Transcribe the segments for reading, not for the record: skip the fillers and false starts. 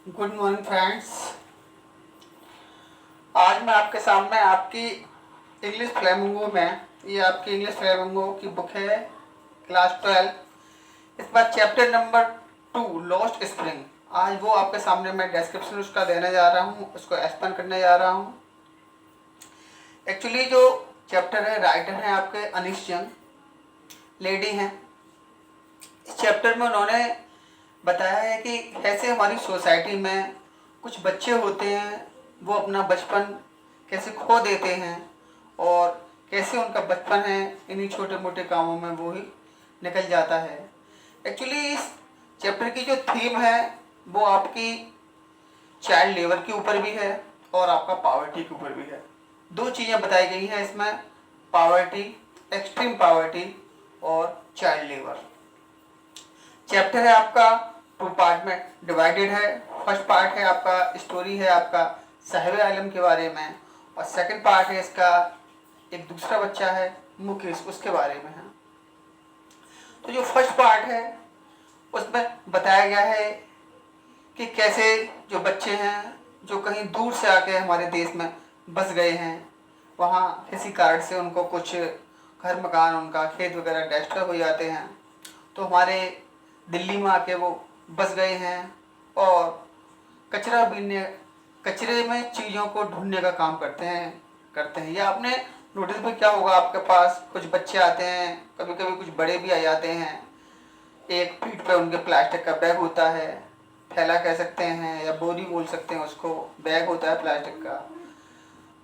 Good morning friends. आज मैं आपके सामने आपकी इंग्लिश फ्लेमिंगो में ये आपकी इंग्लिश फ्लेमिंगो की बुक है क्लास 12। इस बार चैप्टर नंबर 2 लॉस्ट स्प्रिंग। आज वो आपके सामने मैं डिस्क्रिप्शन उसका देने जा रहा हूँ, उसको एक्सप्लेन करने जा रहा हूँ। एक्चुअली जो चैप्टर है, राइटर हैं आपके अनीश जंग, लेडी हैं। इस चैप्टर में उन्होंने बताया है कि कैसे हमारी सोसाइटी में कुछ बच्चे होते हैं, वो अपना बचपन कैसे खो देते हैं और कैसे उनका बचपन है इन्हीं छोटे मोटे कामों में वो ही निकल जाता है। एक्चुअली इस चैप्टर की जो थीम है वो आपकी चाइल्ड लेबर के ऊपर भी है और आपका पावर्टी के ऊपर भी है। दो चीज़ें बताई गई हैं इसमें, पावर्टी, एक्सट्रीम पावर्टी और चाइल्ड लेबर। चैप्टर है आपका 2 पार्ट में डिवाइडेड है। फर्स्ट पार्ट है आपका स्टोरी है आपका साहिब आलम के बारे में, और सेकंड पार्ट है इसका एक दूसरा बच्चा है मुकेश, उसके बारे में है। तो जो फर्स्ट पार्ट है उसमें बताया गया है कि कैसे जो बच्चे हैं जो कहीं दूर से आके हमारे देश में बस गए हैं, वहाँ किसी कारण से उनको कुछ घर मकान उनका खेत वगैरह डिस्टर्ब हो जाते हैं, तो हमारे दिल्ली में आके वो बस गए हैं और कचरा बीनने, कचरे में चीज़ों को ढूंढने का काम करते हैं। या आपने नोटिस भी क्या होगा, आपके पास कुछ बच्चे आते हैं, कभी कभी कुछ बड़े भी आ जाते हैं। एक पीठ पे उनके प्लास्टिक का बैग होता है, थैला कह सकते हैं या बोरी बोल सकते हैं उसको, बैग होता है प्लास्टिक का।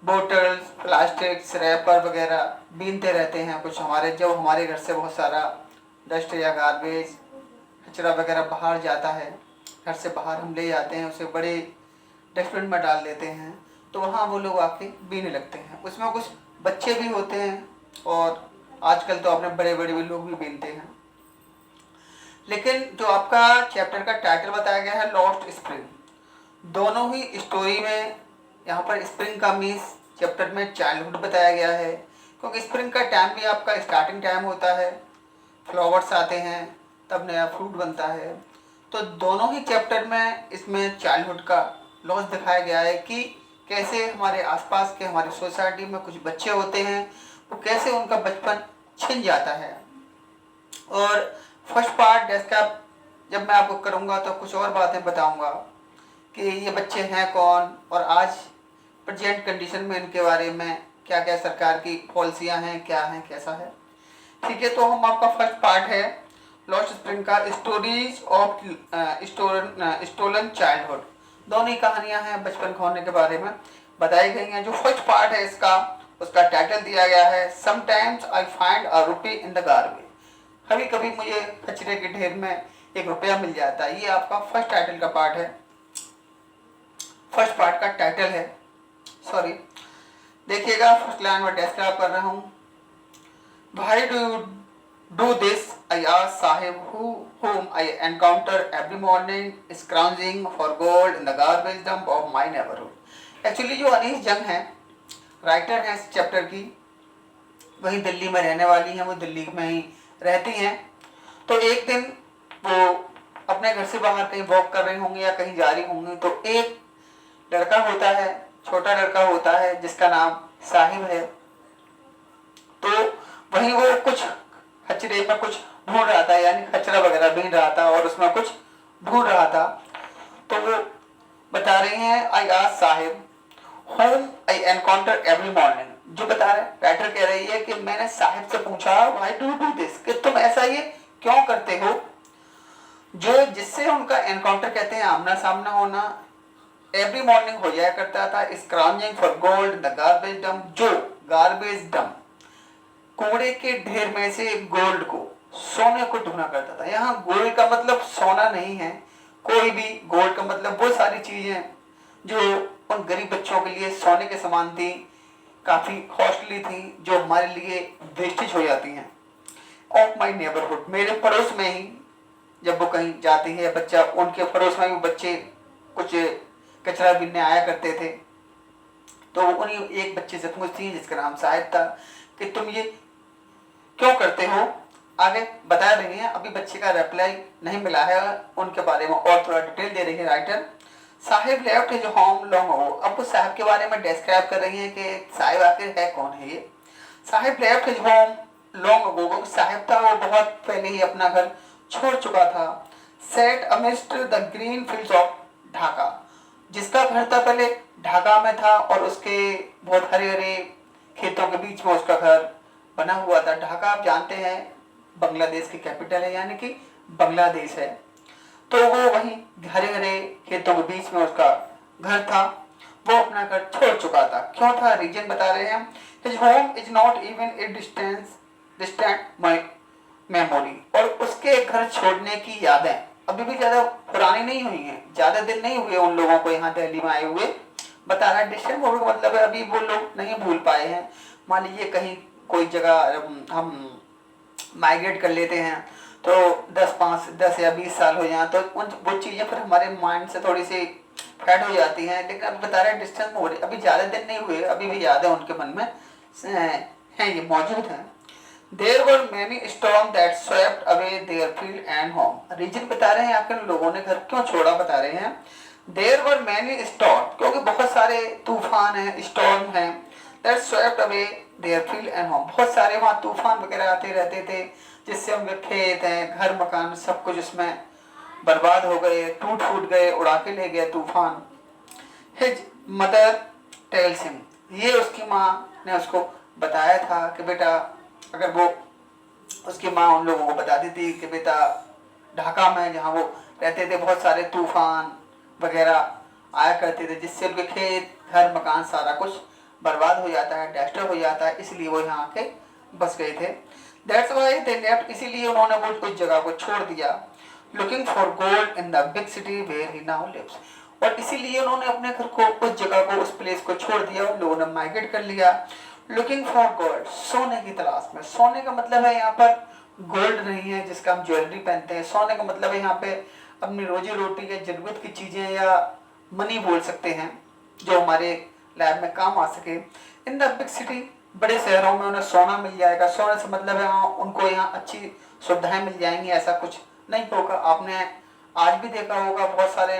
बोटल्स, प्लास्टिक, रैपर वगैरह बीनते रहते हैं। कुछ हमारे घर से बहुत सारा डस्ट या गार्बेज कचरा वगैरह बाहर जाता है, घर से बाहर हम ले जाते हैं, उसे बड़े डस्टबिन में डाल देते हैं, तो वहाँ वो लोग आके बीने लगते हैं। उसमें कुछ बच्चे भी होते हैं और आजकल तो अपने बड़े बड़े भी लोग भी बीनते हैं। लेकिन जो आपका चैप्टर का टाइटल बताया गया है लॉस्ट स्प्रिंग, दोनों ही स्टोरी में यहाँ पर स्प्रिंग का मीन्स चैप्टर में चाइल्डहुड बताया गया है, क्योंकि स्प्रिंग का टाइम भी आपका स्टार्टिंग टाइम होता है, फ्लावर्स आते हैं तब नया फ्रूट बनता है। तो दोनों ही चैप्टर में इसमें चाइल्डहुड का लॉस दिखाया गया है कि कैसे हमारे आसपास के हमारी सोसाइटी में कुछ बच्चे होते हैं, वो कैसे उनका बचपन छिन जाता है। और फर्स्ट पार्ट इसका जब मैं आपको करूँगा तो कुछ और बातें बताऊँगा कि ये बच्चे हैं कौन और आज प्रेजेंट कंडीशन में इनके बारे में क्या क्या सरकार की पॉलिसियाँ हैं, क्या हैं, कैसा है। ठीक है, तो हम आपका फर्स्ट पार्ट है लॉस्ट स्प्रिंग का स्टोरीज ऑफ स्टोलन चाइल्डहुड। दोनों ही कहानियां हैं बचपन खोने के बारे में बताई गई हैं। जो फर्स्ट पार्ट है इसका, उसका टाइटल दिया गया है sometimes I find a rupee in the garbage. कभी कभी मुझे कचरे के ढेर में 1 रुपया मिल जाता है। ये आपका फर्स्ट टाइटल का पार्ट है, फर्स्ट पार्ट का टाइटल है। सॉरी, देखिएगा फर्स्ट लाइन में डिस्क्राइब कर रहा हूँ। Why do you do this? I asked Sahib, whom I encounter every morning scrounging for gold in the garbage dump of my neighborhood. Actually जो अनीश जंग हैं, राइटर हैं इस चैप्टर की, वही दिल्ली में रहने वाली हैं, वो दिल्ली में ही रहती हैं। तो एक दिन वो अपने घर से बाहर कहीं वॉक कर रही होंगी या कहीं जा रही होंगी, तो एक लड़का होता है, छोटा लड़का होता है जिसका नाम साहिब है। तो वहीं वो कुछ कचरे में कुछ ढूंढ रहा था, यानी कचरा वगैरह बीन रहा था और उसमें कुछ ढूंढ रहा था। तो वो बता रही हैं I asked Sahib home I encounter every morning. जो बता रहे राइटर कह रही है कि मैंने साहिब से पूछा व्हाई डू डू दिस, कि तुम ऐसा ये क्यों करते हो, जो जिससे उनका एनकाउंटर कहते हैं आमना सामना होना, एवरी मॉर्निंग हो जाया करता था। Scrounging for gold the garbage dump, जो गार्बेज डंप कूड़े के ढेर में से गोल्ड को, सोने को ढूंढा करता था। यहाँ गोल्ड का मतलब सोना नहीं है कोई भी, गोल्ड का मतलब वो सारी चीजें जो उन गरीब बच्चों के लिए सोने के समान थी, काफी कॉस्टली थी, जो हमारे लिए वेस्टेज हो जाती हैं। ऑफ माई नेबरहुड, मेरे पड़ोस में ही जब वो कहीं जाती है बच्चा, उनके पड़ोस में भी बच्चे कुछ कचरा बीनने आया करते थे। तो उन्हीं एक बच्चे से पूछती है जिसका नाम शाहिद था कि तुम ये क्यों करते हो। आगे बता रही हैं, अभी बच्चे का रिप्लाई नहीं मिला है, उनके बारे में और थोड़ा डिटेल दे रही है writer. Sahib left his home long ago. अब वो साहब के बारे में डिस्क्राइब कर रही हैं कि साहिब आखिर है कौन है ये। Sahib left his home long ago. Sahib था वो बहुत पहले ही अपना घर छोड़ चुका था। Set amidst the green fields of Dhaka, जिसका घर था पहले ढाका में था और उसके बहुत हरे हरे खेतों के बीच में उसका घर बना हुआ था। ढाका आप जानते हैं बांग्लादेश की कैपिटल है, यानी कि बांग्लादेश है। तो वो वहीं हरे हरे खेतों के बीच में उसका घर था। वो अपना घर छोड़ चुका था। क्यों था, रीजन बता रहे हैं। His home is not even a distant memory. और उसके घर छोड़ने की यादें अभी भी ज्यादा पुरानी नहीं हुई हैं, ज्यादा दिन नहीं हुए उन लोगों को यहाँ दिल्ली में आए हुए। बता रहा है डिस्टेंट मेमोरी का मतलब है अभी वो लोग नहीं भूल पाए हैं। मान लीजिए कहीं कोई जगह हम माइग्रेट कर लेते हैं तो 10 या 20 साल हो जाए तो उन वो चीज़ें फिर हमारे माइंड से थोड़ी सी फेड हो जाती हैं। लेकिन अभी बता रहे हैं डिस्टेंस हो रही, अभी ज़्यादा दिन नहीं हुए, अभी भी याद है उनके मन में हैं, ये मौजूद हैं। There were many storm that swept away their field and home. Reason बता रहे हैं आखिर लोगों ने घर क्यों छोड़ा, बता रहे हैं। देयर वर मैनी स्टॉर्म, क्योंकि बहुत सारे तूफान हैं, स्टॉर्म हैं। That swept away their field and home, बहुत सारे वहाँ तूफान वगैरह आते रहते थे जिससे उनके खेत हैं, घर मकान सब कुछ उसमें बर्बाद हो गए, टूट फूट गए, उड़ा के ले गया तूफान। हिज मदर टेल्स हिम, ये उसकी माँ ने उसको बताया था कि बेटा, अगर वो उसकी माँ उन लोगों को बताती थी कि बेटा ढाका में जहाँ वो रहते थे बहुत सारे तूफान वगैरह आया करते थे जिससे उनके खेत घर मकान सारा कुछ बर्बाद हो जाता है, डिस्ट्रॉय हो जाता है, इसलिए वो यहाँ आके बस गए थे। दैट्स व्हाई दे लेफ्ट, इसीलिए उन्होंने वो उस जगह को छोड़ दिया। Looking for gold in the big city where he now lives, और इसीलिए उन्होंने अपने घर को, उस जगह को, उस प्लेस को छोड़ दिया। उन लोगों ने माइग्रेट कर लिया। लुकिंग फॉर गोल्ड, सोने की तलाश में। सोने का मतलब है यहाँ पर गोल्ड नहीं है जिसका हम ज्वेलरी पहनते हैं। सोने का मतलब है यहाँ पे अपनी रोजी रोटी या जरूरत की चीजें या मनी बोल सकते हैं जो हमारे लैब में काम आ सके। इन द बिग सिटी, बड़े शहरों में उन्हें सोना मिल जाएगा। सोने से मतलब है हाँ, उनको यहाँ अच्छी सुविधाएं मिल जाएंगी, ऐसा कुछ नहीं होगा। आपने आज भी देखा होगा बहुत सारे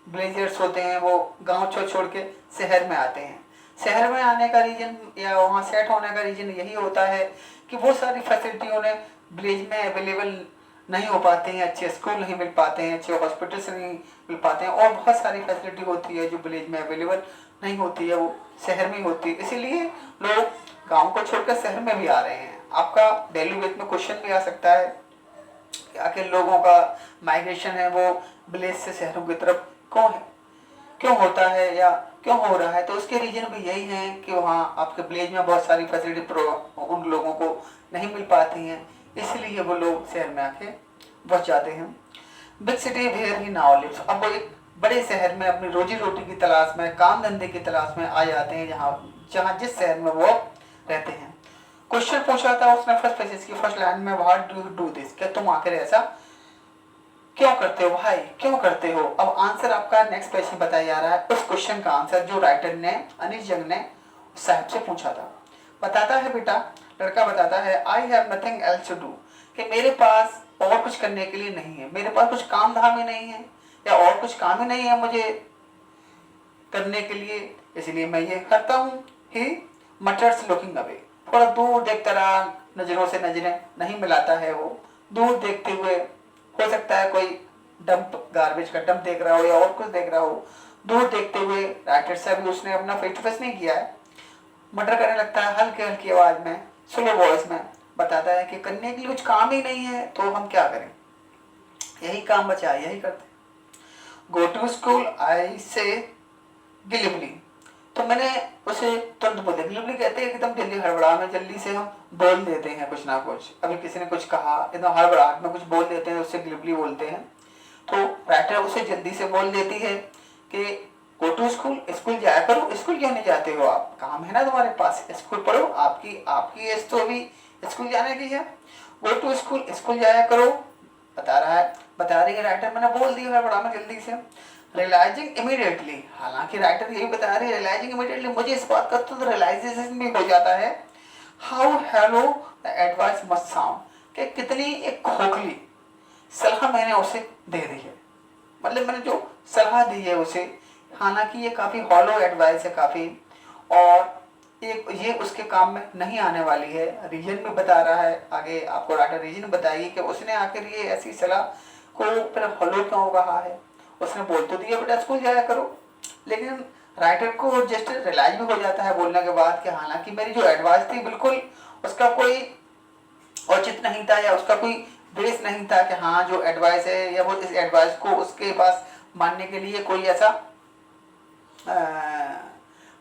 विलेजर्स होते हैं वो गांव छोड़ छोड़ के शहर में आते हैं। शहर में आने का रीजन या वहाँ सेट होने का रीजन यही होता है कि वो सारी फैसिलिटी उन्हें विलेज में अवेलेबल नहीं हो पाते हैं, अच्छे स्कूल नहीं मिल पाते हैं, अच्छे हॉस्पिटल्स नहीं मिल पाते हैं, और बहुत सारी फैसिलिटी होती है जो विलेज में अवेलेबल नहीं होती है, वो शहर में होती है। इसीलिए लोग गांव को छोड़कर शहर में भी आ रहे हैं। आपका डेली बेस में क्वेश्चन भी आ सकता है कि आखिर लोगों का माइग्रेशन है वो विलेज से शहरों की तरफ क्यों होता है या क्यों हो रहा है। तो उसके रीजन भी यही है कि वहाँ आपके विलेज में बहुत सारी फैसिलिटी उन लोगों को नहीं मिल पाती हैं, इसलिए वो लोग शहर में आके बस जाते हैं। Big city where he now lives, अब वो एक बड़े शहर में अपनी रोजी रोटी की तलाश में, काम धंधे की तलाश में आ जाते हैं जहाँ जिस शहर में वो रहते हैं। क्वेश्चन पूछा था उसने फर्स्ट पेजेस की फर्स्ट लाइन में, what do you do this, क्या तुम आखिर ऐसा क्यों करते हो भाई, क्यों करते हो। अब आंसर आपका नेक्स्ट पेज में बताया जा रहा है। उस क्वेश्चन का आंसर जो राइटर ने, अनिश जंग ने साहब से पूछा था। बताता है बेटा, लड़का बताता है, I have nothing else to do, कि मेरे पास और कुछ करने के लिए नहीं है, मेरे पास कुछ काम धाम ही नहीं है या और कुछ काम ही नहीं है मुझे करने के लिए, इसलिए मैं ये करता हूँ। ही मटर्स लुकिंग अवे, थोड़ा दूर देखता रहा, नजरों से नजरें नहीं मिलाता है वो, दूर देखते हुए, हो सकता है कोई डंप, गार्बेज का डंप देख रहा हो या और कुछ देख रहा हो, दूर देखते हुए राइटर से अभी उसने अपना फेस टू फेस नहीं किया है, मटर करने लगता है हल्की हल्की आवाज में, स्लो वॉइस में, बताता है कि करने के लिए कुछ काम ही नहीं है तो हम क्या करें, यही काम बचा है, यही करते। गो टू स्कूल आई से गिलिबली, तो मैंने उसे तुरंत बोल दिया। गिलिबली कहते हैं एकदम जल्दी हड़बड़ा में, जल्दी से हम बोल देते हैं कुछ ना कुछ, अभी किसी ने कुछ कहा एकदम हड़बड़ाहट में कुछ बोल देते हैं, उससे गिलिबली बोलते हैं। तो राइटर उसे जल्दी से बोल देती है कि गो टू स्कूल, स्कूल जाया करो। स्कूल क्यों नहीं जाते हो आप, काम है ना तुम्हारे पास, स्कूल पढ़ो, आपकी एज तो अभी स्कूल जाने की है। गो टू स्कूल, स्कूल जाया करो, बता रही है राइटर, मैंने बोल दिया है बड़ा में जल्दी से। रियलाइजिंग इमीडिएटली, हालांकि राइटर यही बता रही है रियलाइजिंग इमीडिएटली, मुझे इस बात का तो रियलाइजेशन भी हो जाता है how hello the advice must sound, कि कितनी एक खोखली सलाह मैंने उसे दे दी है, मतलब मैंने जो सलाह दी है उसे हालांकि ये काफ़ी हॉलो एडवाइस है काफ़ी, और ये उसके काम में नहीं आने वाली है। रीजन भी बता रहा है, आगे आपको राइटर रीजन बताएगी कि उसने आखिर ये ऐसी सलाह को फिर हॉलो क्यों कहा है। उसने बोल तो दिया बेटा स्कूल जाया करो, लेकिन राइटर को जस्ट रियलाइज भी हो जाता है बोलने के बाद कि हालांकि मेरी जो एडवाइस थी बिल्कुल उसका कोई औचित्य नहीं था, या उसका कोई बेस नहीं था कि हाँ जो एडवाइस है या वो इस एडवाइस को उसके पास मानने के लिए कोई ऐसा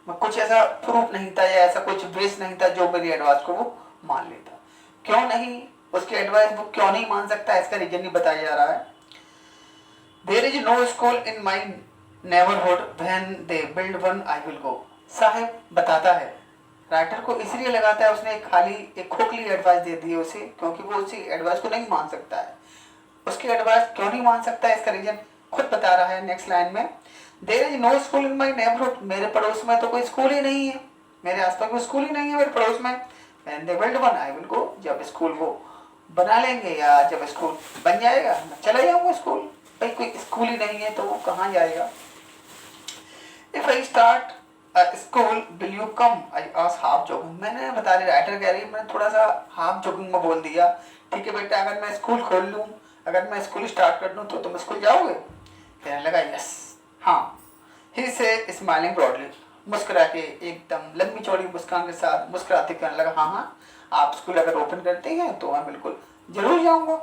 कुछ ऐसा प्रूफ नहीं था या ऐसा कुछ बेस नहीं था जो मेरी एडवाइस को वो मान लेता। क्यों नहीं, उसकी एडवाइस वो क्यों नहीं मान सकता, इसका रीजन ही बताया जा रहा है। There is no school in my neighbourhood when they build one I will go. साहब बताता है, राइटर को इसलिए लगाता है उसने एक खोखली एडवाइस दे दी है उसे, क्योंकि वो उसी एडवाइस को नहीं मान सकता है। उसकी एडवाइस क्यों नहीं मान सकता है इसका रीजन खुद बता रहा है नेक्स्ट लाइन में। There is no school in my neighbourhood, मेरे पड़ोस में तो कोई स्कूल ही नहीं है, मेरे आसपास कोई स्कूल ही नहीं है मेरे पड़ोस में। And they build one I will गो, जब स्कूल वो बना लेंगे या जब स्कूल बन जाएगा मैं चला जाऊंगा स्कूल। भाई कोई स्कूल ही नहीं है तो वो कहाँ जाएगा। If I start school will you come, I ask half joking. मैंने बता रही राइटर कह रही मैंने थोड़ा सा हाफ जोकिंग में बोल दिया, ठीक है बेटा अगर मैं स्कूल खोल लूँ, अगर मैं स्कूल स्टार्ट कर दूँ तो तुम स्कूल जाओगे। कहने लगा यस हाँ। ही से स्माइलिंग ब्रॉडली, मुस्कुरा के एकदम लंबी चौड़ी मुस्कान के साथ मुस्कुराते कहने लगा हाँ हाँ आप स्कूल अगर ओपन करते हैं तो मैं बिल्कुल जरूर जाऊंगा।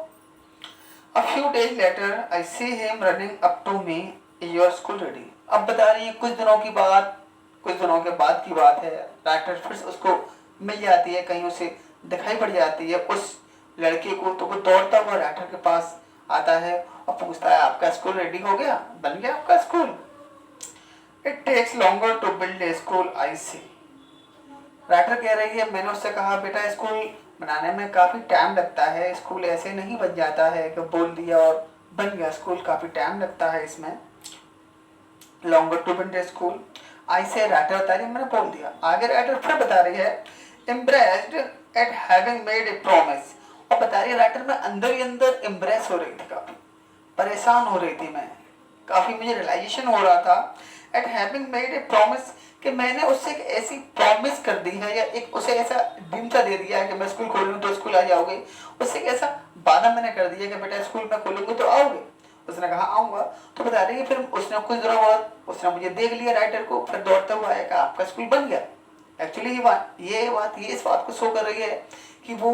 A few days later I see him running up to me, is your school ready? अब बता रही है कुछ दिनों के बाद की बात है। राइटर फिर उसको मिल जाती है, कहीं उसे दिखाई पड़ जाती है उस लड़के को, तो वो दौड़ता हुआ राइटर के पास आता है और पूछता है आपका स्कूल रेडी हो गया, बन गया आपका school. It takes longer to build a school I see. Writer कह रही है मैंने उससे कहा बेटा स्कूल बनाने में काफ़ी टाइम लगता है, स्कूल ऐसे नहीं बन जाता है कि बोल दिया और बन गया स्कूल, काफ़ी टाइम लगता है इसमें। Longer to build a school I say, writer बता रही है मैंने बोल दिया। आगे राइटर फिर बता रही है impressed eight having made a promise, और बता रही है राइटर में अंदर ही अंदर इम्प्रेस हो रही थी, काफ़ी परेशान हो रही थी मैं, काफ़ी मुझे रियलाइजेशन हो रहा था eight having made a promise कि मैंने उससे एक ऐसी प्रॉमिस कर दी है या एक उसे ऐसा ड्रीम सा दे दिया है कि मैं स्कूल खोल लूँ तो स्कूल आ जाओगे। उससे एक ऐसा वादा मैंने कर दिया कि बेटा स्कूल में खोलूंगा तो आओगे। उसने कहा आऊँगा। तो बता रही है फिर उसने कुछ दिनों बाद उसने मुझे देख लिया राइटर को, फिर दौड़ता हुआ आया कि आपका स्कूल बन गया। एक्चुअली ये इस बात को शो कर रही है कि वो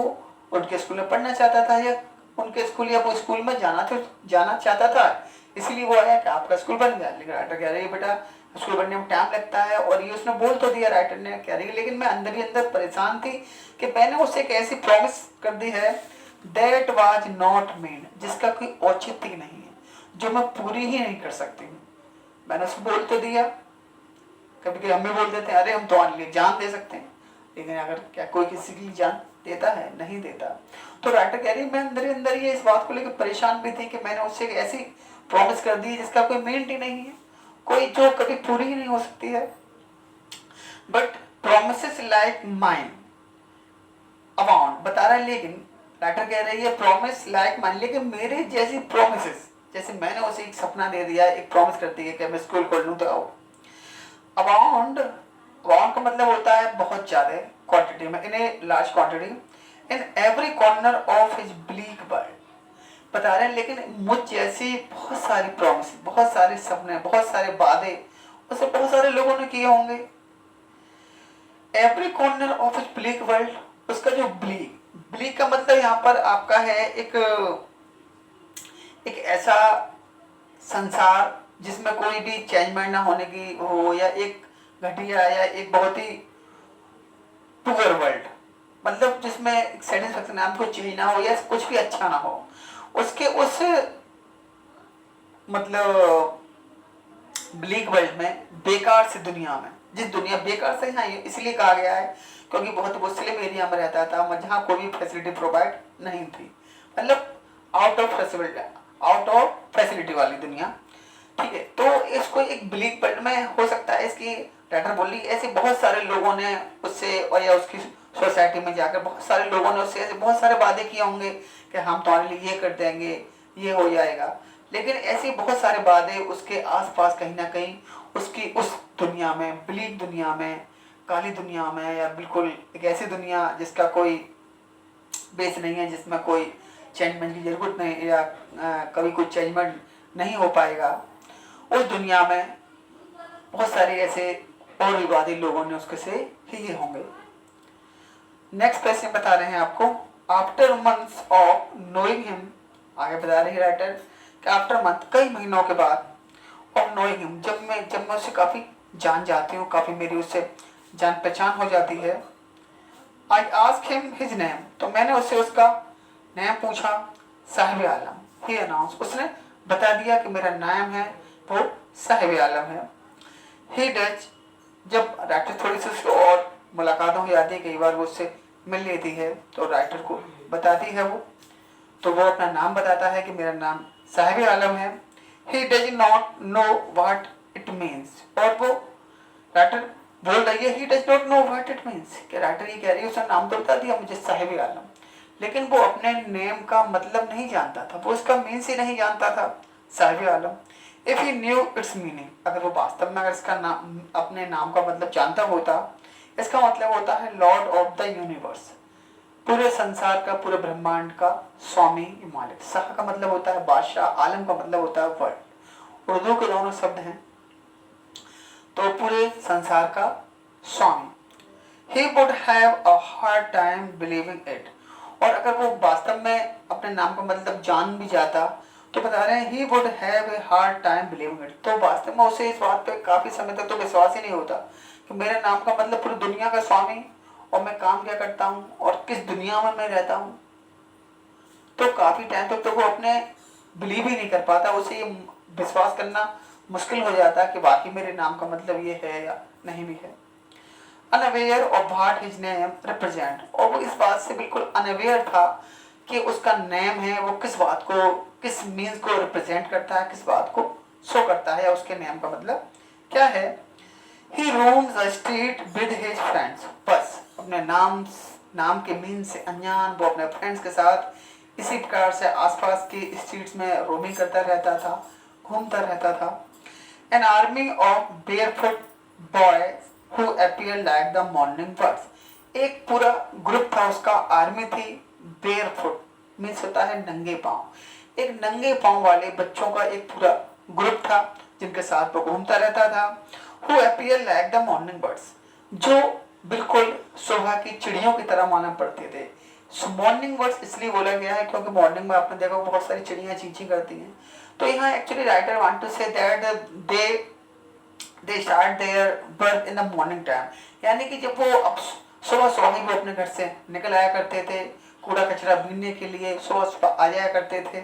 उनके स्कूल में पढ़ना चाहता था या उनके स्कूल या वो स्कूल में जाना चाहता था, इसलिए वो आया कि आपका स्कूल बन गया। लेकिन राइटर कह रही है बेटा स्कूल बनने में टाइम लगता है, और ये उसने बोल तो दिया राइटर ने, कह रही है लेकिन मैं अंदर ही अंदर परेशान थी कि मैंने उससे एक ऐसी प्रॉमिस कर दी है दैट वाज नॉट मेड, जिसका कोई औचित्य नहीं है, जो मैं पूरी ही नहीं कर सकती हूँ। मैंने उसको बोल तो दिया, कभी कभी हम भी बोल देते हैं अरे हम तुम्हारे लिए जान दे सकते हैं, लेकिन अगर क्या कोई किसी की जान देता है, नहीं देता। तो राइटर कह रही मैं अंदर ही अंदर ये इस बात को लेकर परेशान भी थी कि मैंने उससे एक ऐसी प्रॉमिस कर दी जिसका कोई मीनिंग ही नहीं है, कोई जो कभी पूरी ही नहीं हो सकती है। But promises like mine abound, बता रहा है लेकिन राइटर कह रही है प्रॉमिस लाइक माइन, लेकिन मेरे जैसी प्रोमिसेस, जैसे मैंने उसे एक सपना दे दिया, एक प्रॉमिस कर दी है कि मैं स्कूल खोल लूँ तो आओ। अबाउंड, अबाउंड का मतलब होता है बहुत ज़्यादा क्वांटिटी में, in a large quantity in every corner of his bleak world. बता रहे हैं लेकिन मुझ जैसी बहुत सारी प्रॉमिस, बहुत सारे सपने, बहुत सारे वादे उसे बहुत सारे लोगों ने किए होंगे। Every corner of his bleak world, उसका जो ब्लीक, ब्लीक का मतलब यहाँ पर आपका है एक ऐसा संसार जिसमें कोई भी चेंजमेंट ना होने की हो, या एक घटिया या एक बहुत ही पुअर वर्ल्ड, मतलब जिसमें सेटिस्फेक्शन ना, कोई चेंज ना हो या कुछ भी अच्छा ना हो, उसके उस मतलब ब्लीक वर्ल्ड में, बेकार से दुनिया में, जिस दुनिया बेकार से यहाँ इसलिए कहा गया है क्योंकि बहुत मुस्लिम एरिया में रहता था, जहाँ कोई भी फैसिलिटी प्रोवाइड नहीं थी, मतलब आउट ऑफ फैसिलिटी वाली दुनिया, ठीक है। तो इसको एक ब्लीक वर्ल्ड में हो सकता है, इसकी राइटर बोली ऐसे बहुत सारे लोगों ने उससे और या उसकी सोसाइटी में जाकर बहुत सारे लोगों ने उससे ऐसे बहुत सारे वादे किए होंगे कि हम तुम्हारे लिए ये कर देंगे, ये हो जाएगा, लेकिन ऐसे बहुत सारे वादे उसके आसपास कहीं ना कहीं उसकी उस दुनिया में, ब्लीक दुनिया में, काली दुनिया में, या बिल्कुल एक ऐसी दुनिया जिसका कोई बेस नहीं है, जिसमें कोई चेंजमेंट की जरूरत नहीं, या कभी कोई चेंजमेंट नहीं हो पाएगा, उस दुनिया में बहुत सारे ऐसे और विवादी लोगों ने उसके से लिए होंगे। नेक्स्ट क्वेश्चन बता रहे हैं आपको, after months of knowing him, आगे बता रहे हैं राइटर कि आफ्टर मंथ, कई महीनों के बाद, ऑफ नोइंग हिम, जब मैं उससे काफ़ी जान जाती हूँ, काफ़ी मेरी उससे जान पहचान हो जाती है, I ask him his name, तो मैंने उससे उसका नेम पूछा, साहिब आलम, ही अनाउंस, उसने बता दिया कि मेरा नाम है वो साहिब आलम है। ही डज, जब राइटर थोड़ी सी उसको और मुलाकात हो जाती है, कई बार वो उससे मिल लेती है तो राइटर को बताती है वो, तो वो अपना नाम बताता है कि मेरा नाम साहिब आलम है। He does not know what it means, और वो राइटर बोल रही है he does not know what it means, कि राइटर ये कह रही है उसने नाम तो बता दिया मुझे साहिब आलम, लेकिन वो अपने नेम का मतलब नहीं जानता था, वो उसका मीन्स ही नहीं जानता था, साहिब आलम। If he knew its meaning, अगर वो वास्तव में अगर इसका नाम, अपने नाम का मतलब जानता होता, इसका मतलब होता है लॉर्ड ऑफ द यूनिवर्स, पूरे संसार का, पूरे ब्रह्मांड का स्वामी, मालिक। शाह का मतलब होता है बादशाह, आलम का मतलब होता है वर्ल्ड, उर्दू के दोनों शब्द हैं, तो पूरे संसार का स्वामी। He would have a hard time believing it, और अगर वो वास्तव में अपने नाम का मतलब जान भी जाता, तो बता रहे हैं he would have a hard time believing it, तो वास्तव में उसे इस बात पे काफी समय तक तो विश्वास ही नहीं होता कि मेरे नाम का मतलब पूरी दुनिया का स्वामी, और मैं काम क्या करता हूँ और किस दुनिया में मैं रहता हूँ, तो काफी टाइम तक तो वो अपने बिलीव ही नहीं कर पाता, उसे ये विश्वास करना मुश्किल हो जाता कि वाकई मेरे नाम का मतलब ये है या नहीं भी है। Unaware of what his name represent, और वो इस बात से बिल्कुल अनअवेयर था कि उसका नेम है वो किस बात को, किस मीन्स को रिप्रेजेंट करता है, किस बात को शो करता है, या उसके नेम का मतलब क्या है। He roams the street with his friends, बस अपने नाम के मीन से अनजान वो अपने फ्रेंड्स के साथ इसी प्रकार से आसपास के स्ट्रीट्स में रोमिंग करता रहता था, घूमता रहता था। An army of barefoot boys who appeared like the morning birds, एक पूरा ग्रुप था उसका, आर्मी थी, बेयरफुट मीन्स होता है नंगे पांव, एक नंगे पांव वाले बच्चों का एक पूरा ग्रुप था जिनके साथ वो घूमता रहता था। who appeared like the morning birds, जो बिल्कुल सुबह की चिड़ियों की तरह मालूम पड़ते थे। मॉर्निंग बर्ड्स इसलिए बोला गया है क्योंकि मॉर्निंग में आपने देखा बहुत सारी चिड़ियां चींची करती हैं, तो यहाँ actually writer want to say that they start their birth in the morning time, यानी कि जब वो अब सुबह सुबह ही वो अपने घर से निकल आया करते थे कूड़ा कचरा बीनने के लिए, सुबह सुबह आ जाया करते थे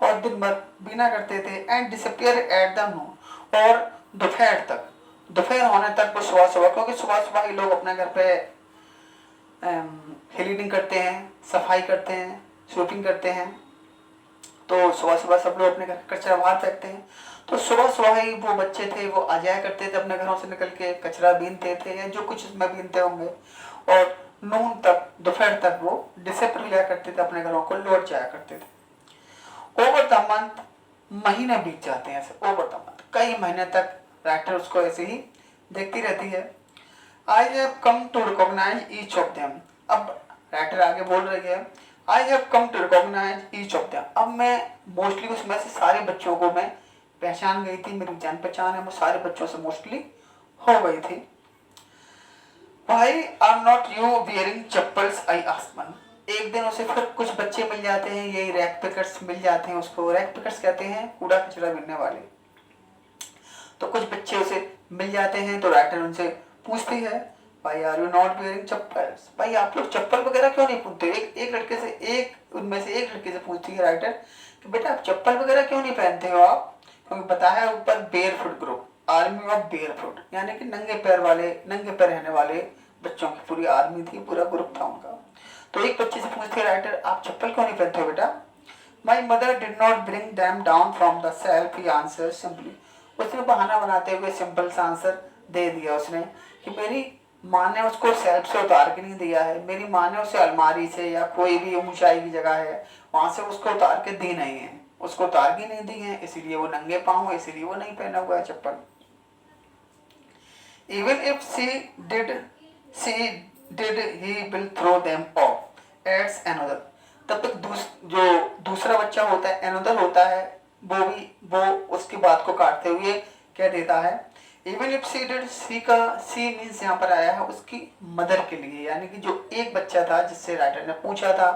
और दिन भर बीना करते थे, एंड डिसअपियर एट द नून, और दोपहर तक, दोपहर होने तक वो सुबह सुबह, क्योंकि सुबह सुबह ही लोग अपने घर पे क्लीनिंग करते हैं, सफाई करते हैं, स्वीपिंग करते हैं, तो सुबह सुबह सब लोग अपने घर कचरा बाहर फेंकते हैं, तो सुबह सुबह ही वो बच्चे थे वो आ जाया करते थे अपने घरों से निकल के, कचरा बीनते थे या जो कुछ उसमें बीनते होंगे, और नून तक, दोपहर तक वो डिसिप्लिन लिया करते थे, अपने घरों को लौट जाया करते थे। ओवर द मंथ, महीने बीत जाते हैं ऐसे, ओवर द मंथ, कई महीने तक राइटर उसको ऐसे ही देखती रहती है। I have come to recognise each of them, अब राइटर आगे बोल रही है I have come to recognise each of them, अब मैं मोस्टली उसमें से सारे बच्चों को मैं पहचान गई थी, मेरी जान पहचान है वो सारे बच्चों से मोस्टली हो गई थी। भाई are not you wearing chappals, आई आसमान, एक दिन उसे फिर कुछ बच्चे मिल जाते हैं, यही रैक पिकर्स मिल जाते हैं, उसको रैक पिकर्स कहते हैं, कूड़ा कचरा बीनने वाले, तो कुछ बच्चे उसे मिल जाते हैं, तो राइटर उनसे पूछती है भाई are you not wearing chappals, भाई आप लोग चप्पल वगैरह क्यों नहीं पहनते, एक लड़के से, एक उनमें से एक लड़के से पूछती है राइटर कि बेटा आप चप्पल वगैरह क्यों नहीं पहनते हो आप, क्योंकि बताया है ऊपर barefoot group, army of barefoot, यानी कि नंगे पैर वाले, नंगे पैर रहने वाले बच्चों की पूरी आर्मी थी, पूरा ग्रुप था उनका। तो एक बच्चे से पूछते हैं राइटर आप चप्पल क्यों नहीं पहनते हो बेटा। My mother did not bring them down from the self, he answer simply, उसने बहाना बनाते हुए सिंपल सा आंसर दे दिया उसने कि मेरी माँ ने उसको सेल्फ से उतार के नहीं दिया है, मेरी माँ ने उसे अलमारी से या कोई भी ऊंचाई की जगह है वहां से उसको उतार के दी नहीं है, उसको उतार के नहीं दी है, इसीलिए वो नंगे पाँव है, इसीलिए वो नहीं पहना हुआ है चप्पल। Even if she did, he will throw them off. Adds another. तब तक जो दूसरा बच्चा होता है, another होता है, वो उसकी बात को काटते हुए कह देता है इवन इफ सी डिड, सी का सी मीन्स यहाँ पर आया है उसकी मदर के लिए, यानी कि जो एक बच्चा था जिससे राइटर ने पूछा था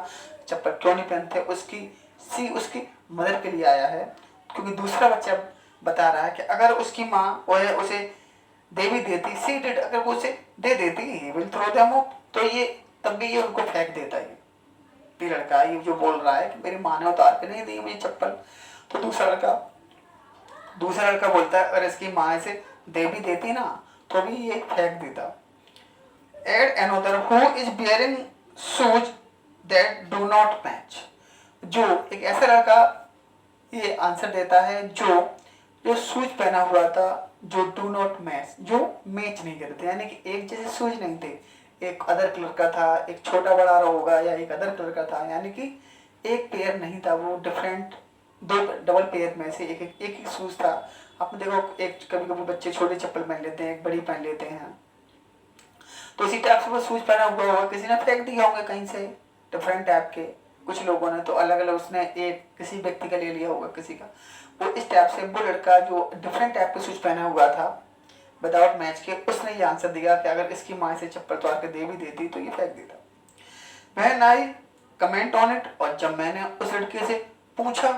चप्पल क्यों नहीं पहनते, उसकी सी उसकी मदर के लिए आया है, क्योंकि दूसरा बच्चा बता रहा है कि अगर उसकी माँ उसे दे भी देती, सी डिड अगर वो उसे दे देती, he will throw them out, तो ये तब भी ये उनको फेंक देता है। ये लड़का ये जो बोल रहा है कि मेरी माँ ने उतार के नहीं दी मुझे चप्पल, तो दूसरा लड़का बोलता है अगर इसकी माँ इसे दे भी देती ना तो भी ये फेंक देता। And another who is bearing shoes that do not match, जो एक ऐसा लड़का ये आंसर देता है जो शूज पहना हुआ था जो डू नॉट मैच, जो मैच नहीं करते, यानी कि एक जैसे शूज नहीं थे, एक अदर कलर का था, एक छोटा बड़ा होगा या एक अदर कलर का था, यानी कि एक पेयर नहीं था, वो डिफरेंट दो डबल पेयर में से एक ही शूज था। आपने देखो एक कभी कभी बच्चे छोटे चप्पल पहन लेते हैं, एक बड़ी पहन लेते हैं, तो इसी टाइप से वो शूज पहना हुआ होगा, किसी ने फेंक दिया होंगे कहीं से डिफरेंट टाइप के, कुछ लोगों ने तो अलग अलग उसने एक किसी व्यक्ति का ले लिया होगा किसी का, वो इस टाइप से वो लड़का जो डिफरेंट टाइप के शूज पहना हुआ था विदाउट मैच के, उसने ये आंसर दिया कि अगर इसकी माँ से चप्पल तो आके दे भी देती तो ये फेंक देता। वह नाई कमेंट ऑन इट, और जब मैंने उस लड़के से पूछा,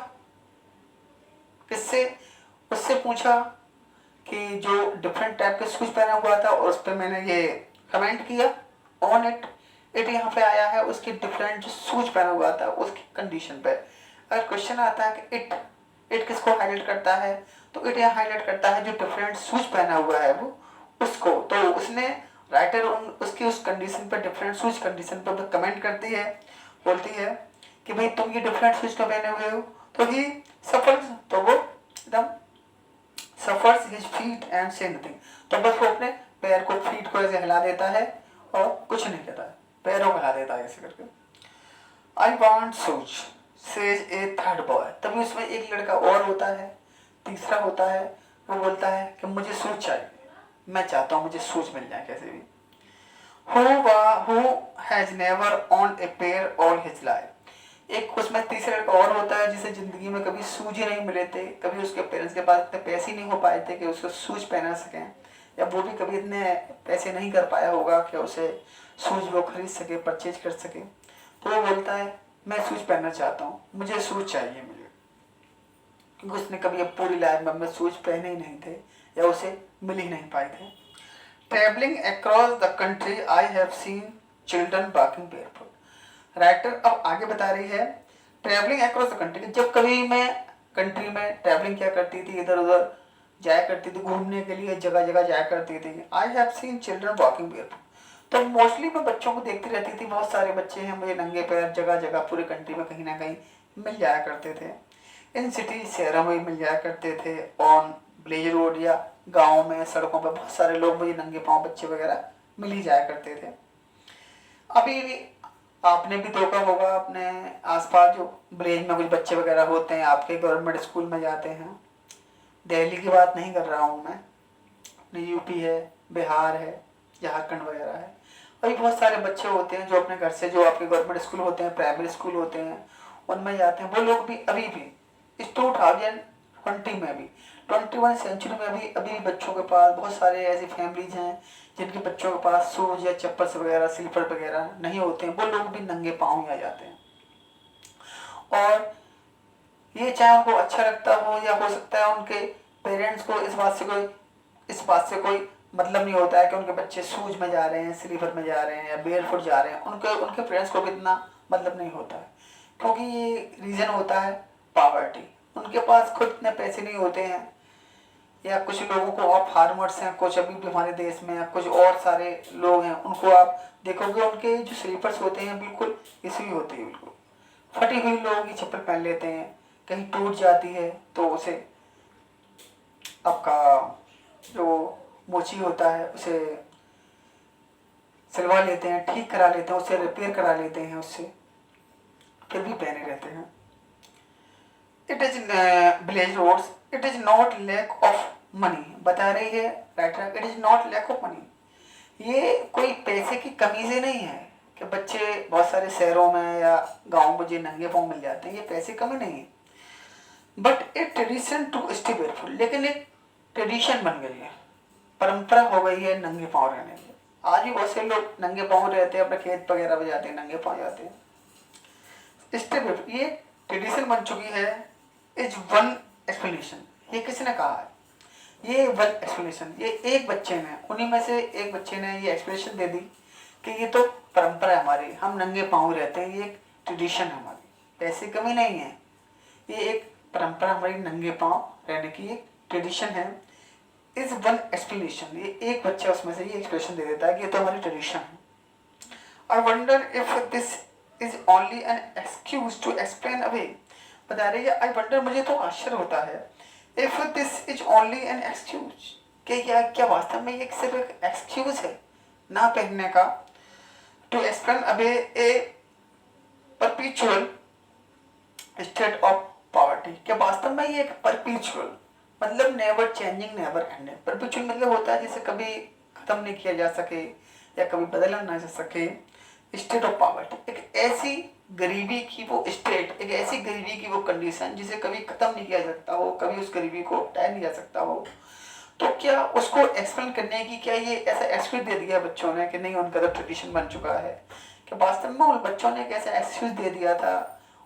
किससे, उससे पूछा कि जो डिफरेंट टाइप के शूज पहना हुआ था, और उस पर मैंने ये कमेंट किया ऑन इट, इट यहाँ पे आया है उसके डिफरेंट जो शूज पहना हुआ था उसकी कंडीशन पे। अगर क्वेश्चन आता है कि इट किसको हाईलाइट करता है, तो इट यहाँ हाईलाइट करता है जो डिफरेंट शूज पहना हुआ है वो उसको, तो उसने राइटर उसकी उस कंडीशन पर डिफरेंट शूज कंडीशन पर कमेंट करती है, बोलती है कि भाई तुम ये डिफरेंट शूज क्यों पहने हुए हो, तो ही सफर्स, तो वो एकदम सफर्स हिज फीट एंड से नथिंग, तो बस वो अपने पैर को फीट को ऐसे हिला देता है और कुछ नहीं कहता है, पैरों को हिला देता है ऐसे करके। I want shoes says A third boy, तभी उसमें एक लड़का और होता है, तीसरा होता है, वो बोलता है कि मुझे शूज चाहिए, मैं चाहता हूँ मुझे शूज मिल जाए कैसे भी। Who has never owned a pair all his life, एक उसमें तीसरा लड़का और होता है जिसे जिंदगी में कभी शूज ही नहीं मिले थे, कभी उसके पेरेंट्स के पास इतने पैसे नहीं हो पाए थे कि उसको शूज पहना सकें, या वो भी कभी इतने पैसे नहीं कर पाया होगा कि उसे शूज वो खरीद सके, परचेज कर सके, तो वो बोलता है मैं शूज पहनना चाहता हूँ, मुझे शूज चाहिए मुझे, क्योंकि उसने कभी अब पूरी लाइफ में शूज पहने ही नहीं थे या उसे मिल ही नहीं पाए थे। Travelling across the country I have seen children walking barefoot, writer अब आगे बता रही है ट्रेवलिंग अक्रॉस द कंट्री, जब कभी मैं कंट्री में ट्रेवलिंग क्या करती थी, इधर उधर जाया करती थी घूमने के लिए, जगह जगह जाया करती थी, I have seen children walking barefoot, तो मोस्टली मैं बच्चों को देखती रहती थी, बहुत सारे बच्चे हैं मुझे नंगे पैर जगह जगह पूरे कंट्री में कहीं ना कहीं मिल जाया करते थे, इन सिटी शहरों में मिल जाया करते थे, ऑन विलेज रोड या गाँव में सड़कों पर बहुत सारे लोग मुझे नंगे पाँव बच्चे वगैरह मिल ही जाया करते थे। अभी भी आपने भी देखा होगा अपने आसपास जो विलेज में कुछ बच्चे वगैरह होते हैं, आपके गवर्नमेंट स्कूल में जाते हैं, दिल्ली की बात नहीं कर रहा हूँ मैं, अपने यूपी है, बिहार है, झारखंड वगैरह है, अभी बहुत सारे बच्चे होते हैं जो अपने घर से जो आपके गवर्नमेंट स्कूल होते हैं, प्राइमरी स्कूल होते हैं, उनमें जाते हैं, वो लोग भी अभी भी इस 2020 में भी 21 सेंचुरी में भी अभी बच्चों के पास बहुत सारे ऐसी फैमिलीज हैं जिनके बच्चों के पास शूज या चप्पल्स वगैरह स्लीपर वगैरह नहीं होते हैं, वो लोग भी नंगे पाँव ही आ जाते हैं, और ये चाहे उनको अच्छा लगता हो या हो सकता है उनके पेरेंट्स को इस बात से कोई मतलब नहीं होता है कि उनके बच्चे शूज में जा रहे हैं, स्लीपर में जा रहे हैं या बेयरफुट जा रहे हैं, उनके पेरेंट्स को भी इतना मतलब नहीं होता है, क्योंकि ये रीज़न होता है पॉवर्टी, उनके पास खुद इतने पैसे नहीं होते हैं, या कुछ लोगों को और फार्मर्स हैं कुछ अभी भी हमारे देश में, या कुछ और सारे लोग हैं उनको आप देखोगे उनके जो स्लीपर्स होते हैं बिल्कुल इसी होती है, बिल्कुल फटी हुई लोगों की चप्पल पहन लेते हैं, कहीं टूट जाती है तो उसे आपका जो मोची होता है उसे सिलवा लेते हैं, ठीक करा लेते हैं, उसे रिपेयर करा लेते हैं, उससे फिर भी पहने रहते हैं। It is village roads. It is not lack of money, बता रही है writer, it is not lack of money. ये कोई पैसे की कमी से नहीं है कि बच्चे बहुत सारे शहरों में या गाँव में जो नंगे पाँव मिल जाते हैं, ये पैसे की कमी नहीं है, but a tradition to stay barefoot, लेकिन एक ट्रेडिशन बन गई है, परंपरा हो गई है नंगे पाँव रहने की। आज भी बहुत से लोग नंगे पाँव रहते हैं, अपने खेत वगैरह में जाते हैं, नंगे पाँव जाते हैं। स्टे बेयरफुट ये ट्रेडिशन बन चुकी है, इज वन एक्सप्लेनेशन। ये किसने कहा है? ये वन एक्सप्लेनेशन, ये एक बच्चे ने, उन्हीं में से एक बच्चे ने ये एक्सप्लेनेशन दे दी कि ये तो परंपरा है हमारी, हम नंगे पाँव रहते हैं, ये एक ट्रेडिशन है हमारी, पैसे कमी नहीं है, ये एक परंपरा हमारी नंगे पाँव रहने की एक ट्रेडिशन है। इज वन एक्सप्लेनेशन, ये एक बच्चा उसमें से ये एक्सप्लेनेशन दे देता है कि ये तो हमारी ट्रेडिशन है। I wonder if this is only an excuse to explain away, बता रही है आई वंडर, मुझे तो आश्चर्य होता है, if this is only an excuse, कि क्या वास्तव में ये सिर्फ एक एक्सक्यूज है ना पहनने का, to explain away a perpetual state of poverty, क्या वास्तव में ये एक परपेचुअल मतलब never changing never ending, perpetual मतलब होता है जिसे कभी खत्म नहीं किया जा सके या कभी बदला ना जा सके, स्टेट ऑफ पॉवर्टी, एक ऐसी गरीबी की वो स्टेट, एक ऐसी गरीबी की वो कंडीशन जिसे कभी खत्म नहीं किया जा सकता हो, कभी उस गरीबी को हटाया नहीं जा सकता हो। तो क्या उसको एक्सप्लेन करने की क्या ये ऐसा एक्सक्यूज दे दिया बच्चों ने कि नहीं उनका तो ट्रेडिशन बन चुका है, कि वास्तव में उन बच्चों ने एक ऐसा एक्सक्यूज दे दिया था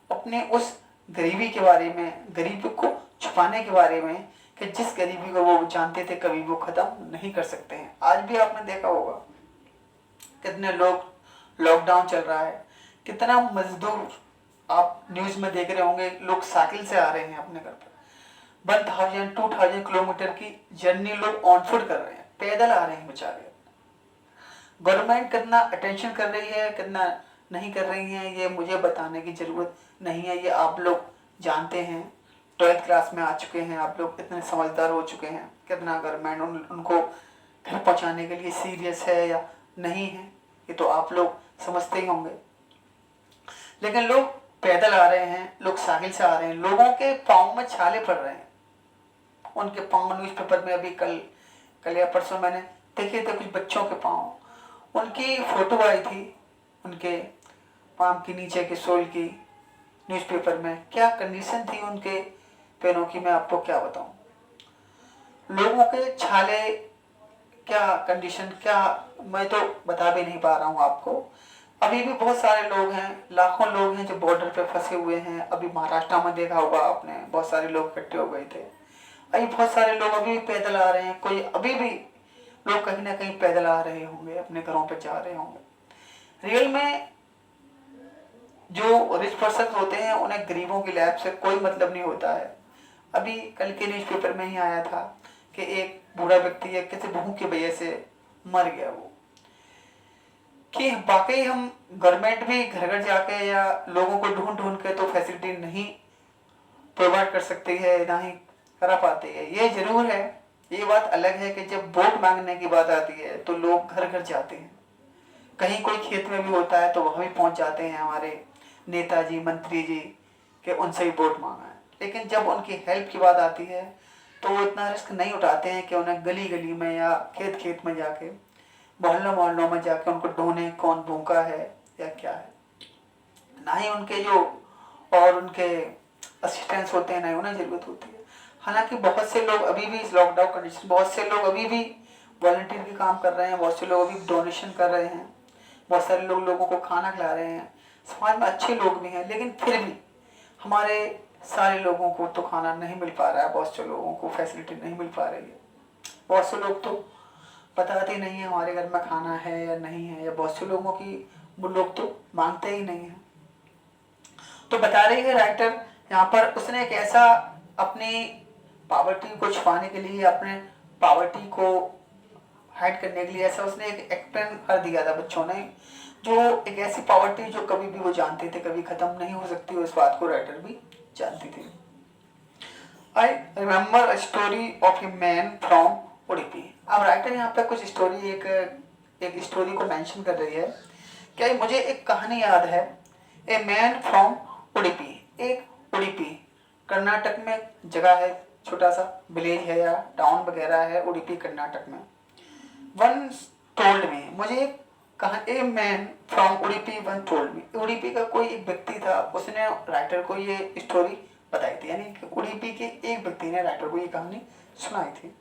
अपने उस गरीबी के बारे में, गरीबी को छुपाने के बारे में, कि जिस गरीबी को वो जानते थे कभी वो खत्म नहीं कर सकते हैं। आज भी आपने देखा होगा कितने लोग, लॉकडाउन चल रहा है, कितना मजदूर आप न्यूज में देख रहे होंगे, लोग साइकिल से आ रहे हैं अपने घर पर, 1000-2000 किलोमीटर की जर्नी लोग ऑन फुट कर रहे हैं, पैदल आ रहे हैं बेचारे। गवर्नमेंट कितना अटेंशन कर रही है, कितना नहीं कर रही है, ये मुझे बताने की जरूरत नहीं है, ये आप लोग जानते हैं, 12th क्लास में आ चुके हैं आप लोग, इतने समझदार हो चुके हैं, कितना गवर्नमेंट उनको घर पहुंचाने के लिए सीरियस है या नहीं है, ये तो आप लोग समझते ही होंगे। लेकिन लोग पैदल आ रहे हैं, लोग साइकिल से आ रहे हैं, लोगों के पाँव में छाले पड़ रहे हैं, उनके पाँव न्यूज़पेपर में अभी कल या परसों मैंने देखे थे कुछ बच्चों के पाँव, उनकी फोटो आई थी उनके पाँव के नीचे के सोल की न्यूज़पेपर में, क्या कंडीशन थी उनके पैरों की मैं आपको क्या बताऊं। लोगों के छाले, क्या कंडीशन, क्या मैं तो बता भी नहीं पा रहा हूं आपको। अभी भी बहुत सारे लोग हैं, लाखों लोग हैं जो बॉर्डर पे फंसे हुए हैं। अभी महाराष्ट्र में देखा होगा आपने, बहुत सारे लोग इकट्ठे हो गए थे, अभी बहुत सारे लोग अभी भी पैदल आ रहे हैं, कोई अभी भी लोग कहीं ना कहीं पैदल आ रहे होंगे, अपने घरों पे जा रहे होंगे। रियल में जो रिच पर्सन होते हैं उन्हें गरीबों की लाइफ से कोई मतलब नहीं होता है। अभी कल के न्यूज़पेपर में ही आया था कि एक बूढ़ा व्यक्ति है किसी भूख की वजह से मर गया वो, कि वाकई हम गवर्नमेंट भी घर घर जाके या लोगों को ढूंढ ढूंढ के तो फैसिलिटी नहीं प्रोवाइड कर सकती है, ना ही करा पाती है। ये जरूर है, ये बात अलग है कि जब वोट मांगने की बात आती है तो लोग घर घर जाते हैं, कहीं कोई खेत में भी होता है तो वहाँ भी पहुँच जाते हैं हमारे नेताजी मंत्री जी के उनसे ही वोट मांगा है। लेकिन जब उनकी हेल्प की बात आती है तो वो इतना रिस्क नहीं उठाते हैं कि उन्हें गली गली में या खेत खेत में जाके, मोहल्लों मोहल्लों में जाके उनको ढूंढे कौन भूखा है या क्या है। ना ही उनके जो और उनके असिस्टेंट्स होते हैं, ना ही उन्हें ज़रूरत होती है। हालांकि बहुत से लोग अभी भी इस लॉकडाउन कंडीशन, बहुत से लोग अभी भी वॉलंटियर के काम कर रहे हैं, बहुत से लोग अभी डोनेशन कर रहे हैं, बहुत सारे लोग लोगों को खाना खिला रहे हैं। समाज में अच्छे लोग भी हैं, लेकिन फिर भी हमारे सारे लोगों को तो खाना नहीं मिल पा रहा है, बहुत से लोगों को फैसिलिटी नहीं मिल पा रही है। बहुत से लोग तो बताते नहीं है हमारे घर में खाना है या नहीं है, या बहुत से लोगों की वो लोग तो मांगते ही नहीं है। तो बता रही है राइटर यहाँ पर, उसने एक ऐसा अपनी पॉवर्टी को छुपाने के लिए, अपने पॉवर्टी को हाइड करने के लिए ऐसा उसने एक एक्सप्लेन कर दिया था बच्चों ने, जो एक ऐसी पॉवर्टी जो कभी भी वो जानते थे कभी खत्म नहीं हो सकती, उस बात को राइटर भी जानती थी। I remember a story of a man from Udupi. अब राइटर यहाँ पे कुछ स्टोरी, एक स्टोरी को मेंशन कर रही है। क्या मुझे एक कहानी याद है, ए मैन फ्रॉम उडुपी, एक उडुपी कर्नाटक में जगह है छोटा सा विलेज है या टाउन वगैरह है उडुपी कर्नाटक में। वन टोल्ड मी, मुझे कहा a man from Udupi one told me, Udupi का कोई एक व्यक्ति था, उसने राइटर को ये स्टोरी बताई थी, यानी कि उडुपी के एक व्यक्ति ने राइटर को ये कहानी सुनाई थी।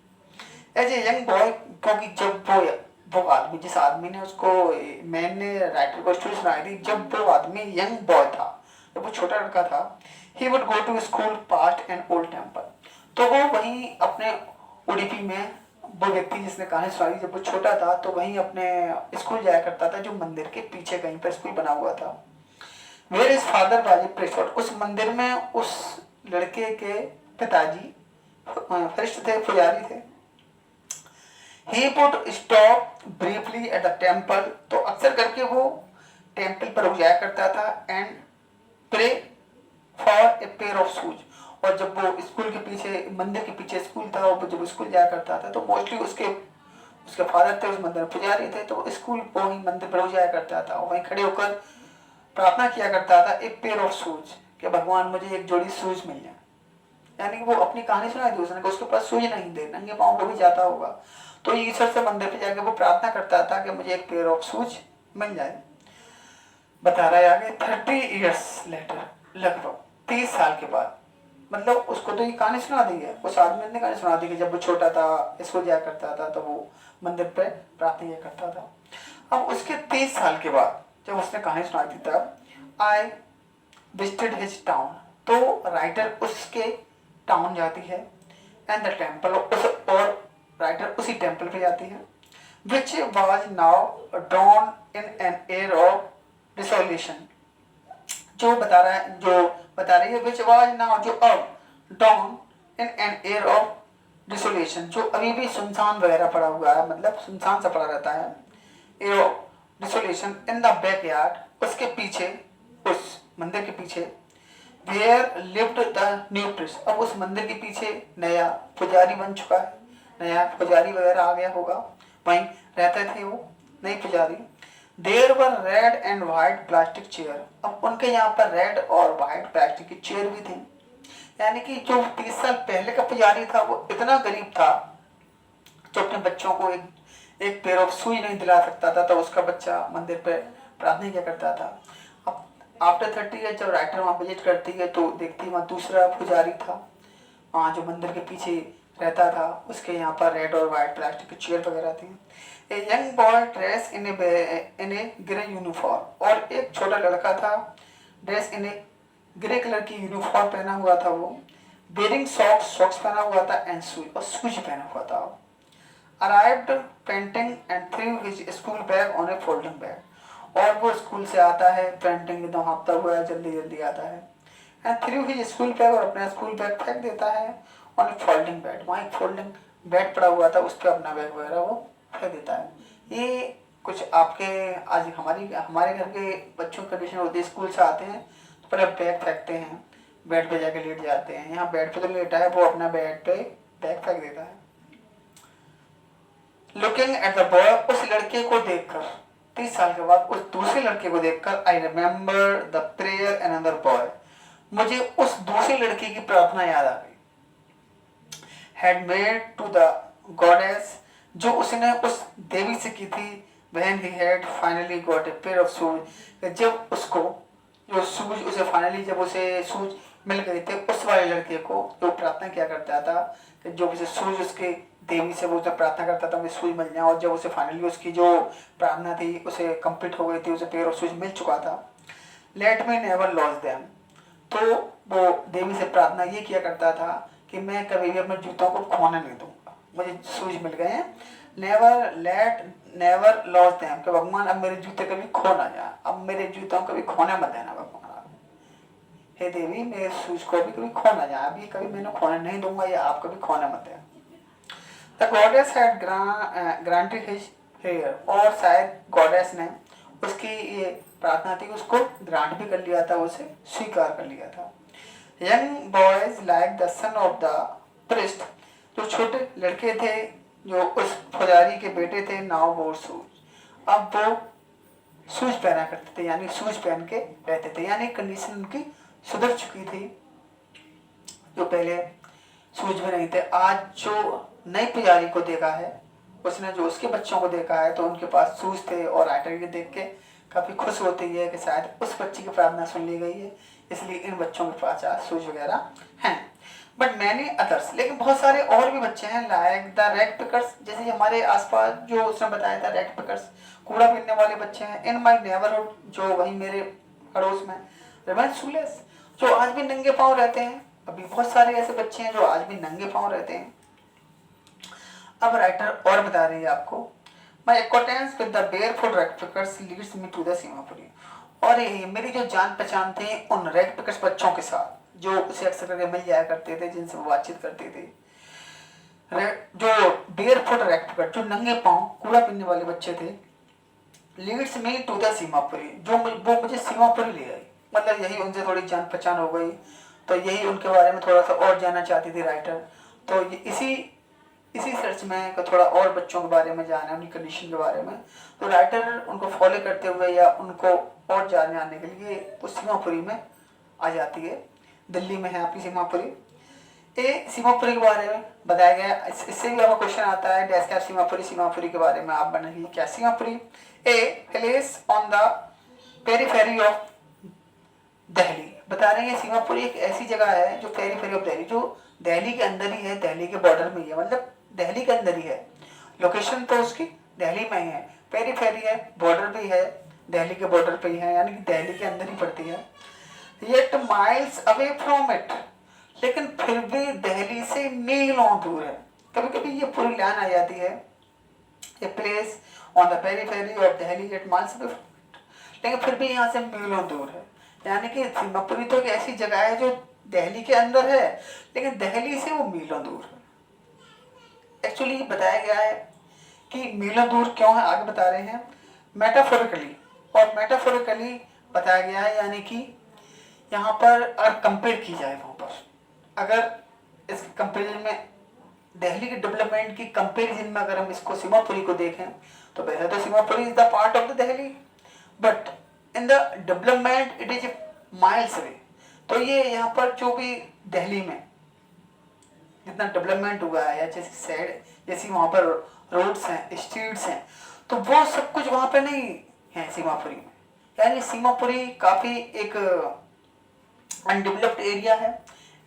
एज ए यंग बॉय, क्योंकि जब वो आदमी, जिस आदमी ने उसको, मैन ने राइटर को स्टोरी सुनाई थी, जब वो आदमी यंग बॉय था, जब वो छोटा लड़का था, he would go to school past an old temple, तो वो वहीं अपने उडुपी में, वो व्यक्ति जिसने कहानी सुनाई, जब वो छोटा था तो वहीं अपने स्कूल जाया करता था, जो मंदिर के पीछे कहीं पर स्कूल बना हुआ था। Where his father was a priest, उस मंदिर में उस लड़के के पिताजी फरिश्त थे, पुजारी थे। He would stop briefly at the temple, तो अक्सर करके वो टेम्पल पर रुक जाया करता था, and pray for a pair of shoes, और जब वो स्कूल के पीछे, मंदिर के पीछे स्कूल था, वो जब स्कूल जाया करता था तो मोस्टली उसके फादर थे उस मंदिर में पुजारी थे, तो स्कूल को ही मंदिर पर रुक जाया करता था, वहीं खड़े होकर प्रार्थना किया करता था, ए पेयर ऑफ शूज, कि भगवान मुझे एक जोड़ी शूज मिल जाए। यानी कि वो अपनी कहानी सुनाई थी उसने, उसके पास शूज नहीं थे, नंगे पाँव वो भी जाता होगा, तो ईश्वर से मंदिर पे जाके वो प्रार्थना करता था कि मुझे एक पेयर ऑफ शूज मिल जाए। बता रहा है आगे, 30 ईयर्स लेटर, लगभग 30 साल के बाद, मतलब उसको तो ये कहानी सुना दी है, उस आदमी ने कहानी सुना दी कि जब वो छोटा था, स्कूल जाया करता था, तो वो मंदिर पे प्रार्थना किया करता था। अब उसके 30 साल के बाद जब उसने कहानी सुनाई थी, तब आई विजिटेड हिज टाउन, तो राइटर उसके टाउन जाती है, एंड द टेम्पल, और राइटर उसी टेम्पल पे जाती है, which was now drawn in an air of desolation, जो बता रही है विच वाज नाउ, जो अब drawn in an air of desolation, जो अभी भी सुनसान वगैरह पड़ा हुआ है, मतलब सुनसान सा पड़ा रहता है, air of desolation in the backyard, उसके पीछे, उस मंदिर के पीछे, where lived the new priest, अब उस मंदिर के पीछे नया पुजारी बन चुका है, नया पुजारी वगैरह आ गया होगा, वहीं रहते थे वो नई पुजारी। There were red and white plastic chair, अब उनके यहाँ पर रेड और व्हाइट प्लास्टिक की चेयर भी थी, यानी कि जो 30 साल पहले का पुजारी था वो इतना गरीब था, जो अपने बच्चों को एक पेयर ऑफ सुई नहीं दिला सकता था, तो उसका बच्चा मंदिर पे प्रार्थना किया करता था। अब आफ्टर 30 ईयर जब राइटर वहाँ विजिट करती है, तो देखती है वहाँ दूसरा पुजारी था, वहाँ जो मंदिर के पीछे रहता था, उसके यहाँ पर रेड और व्हाइट प्लास्टिक की चेयर वगैरह थी। A young boy dress in A grey uniform, और एक छोटा लड़का था, dress in A grey colour की यूनिफॉर्म पहना हुआ था वो, बेरिंग सॉक्स पहना हुआ था, एंड शूज, और शूज पहना हुआ था। Arrived painting and through his school bag on A folding bag, और वो स्कूल से आता है पेंटिंग एकदम हाँफता हुआ है, जल्दी जल्दी आता है, and through his school bag, और अपना स्कूल बैग फेंक देता है ऑन ए फोल्डिंग बेड, वहाँ एक फोल्डिंग बेड पड़ा हुआ था, उस पर अपना बैग वगैरह वो फेंक देता है। ये कुछ आपके आज हमारे घर के बच्चों की कंडीशन होती है, स्कूल से आते हैं तो पहले बैग फेंकते हैं, बेड पे जाके लेट जाते हैं, यहाँ बेड पे तो लेटा है, वो अपना बेड पे बैग फेंक देता है। लुकिंग एट द बॉय, उस लड़के को देखकर, 30 साल के बाद उस दूसरे लड़के को देखकर, I remember the prayer another boy, मुझे उस दूसरे लड़के की प्रार्थना याद आ गई, had made to the goddess, जो उसने उस देवी से की थी, when he had finally got a pair of shoes, जब उसको जो शूज उसे फाइनली जब उसे शूज मिल गए थे, उस वाले लड़के को जो प्रार्थना किया करता था कि जो उसे शूज उसके देवी से वो जब प्रार्थना करता था मुझे शूज मिल जाए, और जब उसे फाइनली उसकी जो प्रार्थना थी उसे कंप्लीट हो गई थी, उसे पेयर ऑफ शूज मिल चुका था, let me never loss them, तो वो देवी से प्रार्थना ये किया करता था कि मैं कभी भी अपने जूतों को खोने नहीं दूंगा, मुझे शूज मिल गए हैं, नेवर लॉस देम, कि भगवान अब मेरे जूते कभी खो ना जाए, अब मेरे जूतों को कभी खोने मत देना भगवान, हे देवी मेरे शूज को भी कभी खो ना जाए, अभी कभी मैंने खोने नहीं दूंगा, या आप कभी खोने मत देना। The goddess had granted his prayer, और शायद गॉडेस ने उसकी ये प्रार्थना थी उसको ग्रांट भी कर लिया था, उसे स्वीकार कर लिया था। Young boys like the son of the priest, जो छोटे लड़के थे जो उस पुजारी के बेटे थे, नाउ वो शूज, अब वो शूज पहना करते थे, यानी शूज पहन के रहते थे, यानी कंडीशन उनकी सुधर चुकी थी, जो पहले सूझ में नहीं थे। आज जो नई पुजारी को देखा है, उसने जो उसके बच्चों को देखा है, तो उनके पास सूझ थे और राइटर के देख के काफ़ी खुश होती है कि शायद उस बच्चे की प्रार्थना सुन ली गई है, इसलिए इन बच्चों के पास आज सूझ वगैरह हैं। बट मैनी अदर्स, लेकिन बहुत सारे और भी बच्चे हैं लाइक द रैग पिकर्स, जैसे हमारे आसपास जो उसने बताया था रैग पिकर्स, कूड़ा पीने वाले बच्चे हैं। इन माई नेबरहुड, जो वही मेरे पड़ोस में रिमेन शूलेस, जो आज भी नंगे पाँव रहते हैं। अभी बहुत सारे ऐसे बच्चे हैं जो आज भी नंगे पाँव रहते हैं। अब राइटर और बता रही है आपको, my acquaintance with the barefoot rag pickers leads me to the Seemapuri, और ये मेरी जो जान पहचान थे उन रैग पिकर्स बच्चों के साथ, जो उसे अक्सर करके मिल जाया करते थे, जिनसे वो बातचीत करते थे। जो बेयरफुट रैग पिकर, जो नंगे पाँव कूड़ा पीने वाले बच्चे थे, leads me to the Seemapuri, वो मुझे सीमापुरी ले आई। मतलब यही उनसे थोड़ी जान पहचान हो गई, तो यही उनके बारे में थोड़ा सा और जानना चाहती थी राइटर। तो इसी सर्च में थोड़ा और बच्चों के बारे में जाना, उनकी कंडीशन के बारे में, तो राइटर उनको फॉलो करते हुए या उनको और जानने के लिए उस सीमापुरी में आ जाती है। दिल्ली में है आपकी सीमापुरी। सीमापुरी के बारे में बताया गया, इससे भी आपका क्वेश्चन आता है, डेस्क्राइब सीमापुरी। सीमापुरी के बारे में आप बनेगी क्या? Seemapuri place on the periphery of Delhi, बता रहे हैं सीमापुरी एक ऐसी जगह है जो पेरीफेरी ऑफ दिल्ली, जो दिल्ली के अंदर ही है, दिल्ली के बॉर्डर में ही है, मतलब दिल्ली के अंदर ही है। लोकेशन तो उसकी दिल्ली में ही है, पेरीफेरी है, बॉर्डर भी है, दिल्ली के बॉर्डर पे ही है, यानी कि दिल्ली के अंदर ही पड़ती है। Yet miles away from it, लेकिन फिर भी दिल्ली से मीलों दूर है। कभी कभी ये पूरी लाइन आ जाती है, a place on the periphery of Delhi yet miles away, लेकिन फिर भी यहाँ से मीलों दूर है। यानी कि सीमापुरी तो एक ऐसी जगह है जो दिल्ली के अंदर है, लेकिन दिल्ली से वो मीलों दूर है। एक्चुअली बताया गया है कि मीलों दूर क्यों है, आगे बता रहे हैं मेटाफोरिकली, और मेटाफोरिकली बताया गया है, यानी कि यहाँ पर अगर कंपेयर की जाए, वहाँ पर अगर इस कंपेरिजन में दिल्ली के डेवलपमेंट की कंपेरिजन में अगर हम इसको सीमापुरी को देखें, तो पहले तो Seemapuri is the part of the Delhi, but in the development it is miles away. तो ये यहाँ पर जो भी दिल्ली में जितना डेवलपमेंट हुआ है, या जैसे साइड जैसी वहाँ पर रोड्स हैं, स्ट्रीट्स हैं, तो वो सब कुछ वहाँ पे नहीं है सीमापुरी में। यानी सीमापुरी काफ़ी एक अनडेवलप्ड एरिया है,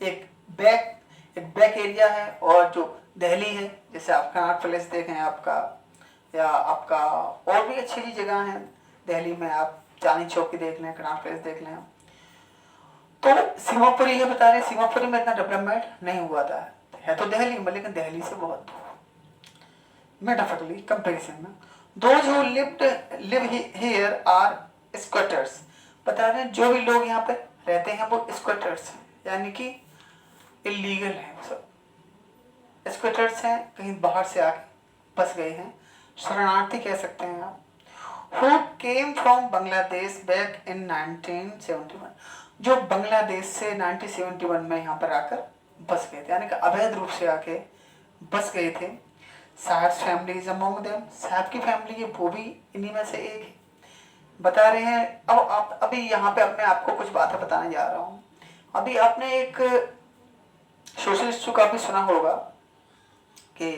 एक बैक एरिया है। और जो दिल्ली है, जैसे आप कनॉट प्लेस देखें आपका, या आपका और भी अच्छी जगह हैं दिल्ली में, आप चांदनी चौक की देख लें, कनॉट प्लेस देख लें, तो सीमापुरी है बता रहे सीमापुरी में इतना डेवलपमेंट नहीं हुआ था, है तो दिल्ली में, लेकिन दिल्ली से बहुत दूर। मेटाफोरिकली कंपैरिजन में those who live here are squatters, बता रहे हैं जो भी लोग यहाँ पे रहते हैं वो स्क्वाटर्स हैं, यानी कि इलीगल हैं, वो सब स्क्वाटर्स हैं, कहीं बाहर से आके बस गए हैं, शरणार्थी कह सकते हैं आप। Who came from Bangladesh back in 1971, जो बांग्लादेश से 1971 में यहाँ पर आकर बस गए थे, यानी कि अवैध रूप से आके बस गए थे। साहब फैमिलीज अमंग देम, साहब की फैमिली है वो भी इन्हीं में से एक है, बता रहे हैं। अब आप अभी यहाँ पे मैं आपको कुछ बातें बताने जा रहा हूँ। अभी आपने एक सोशल इशू का भी सुना होगा कि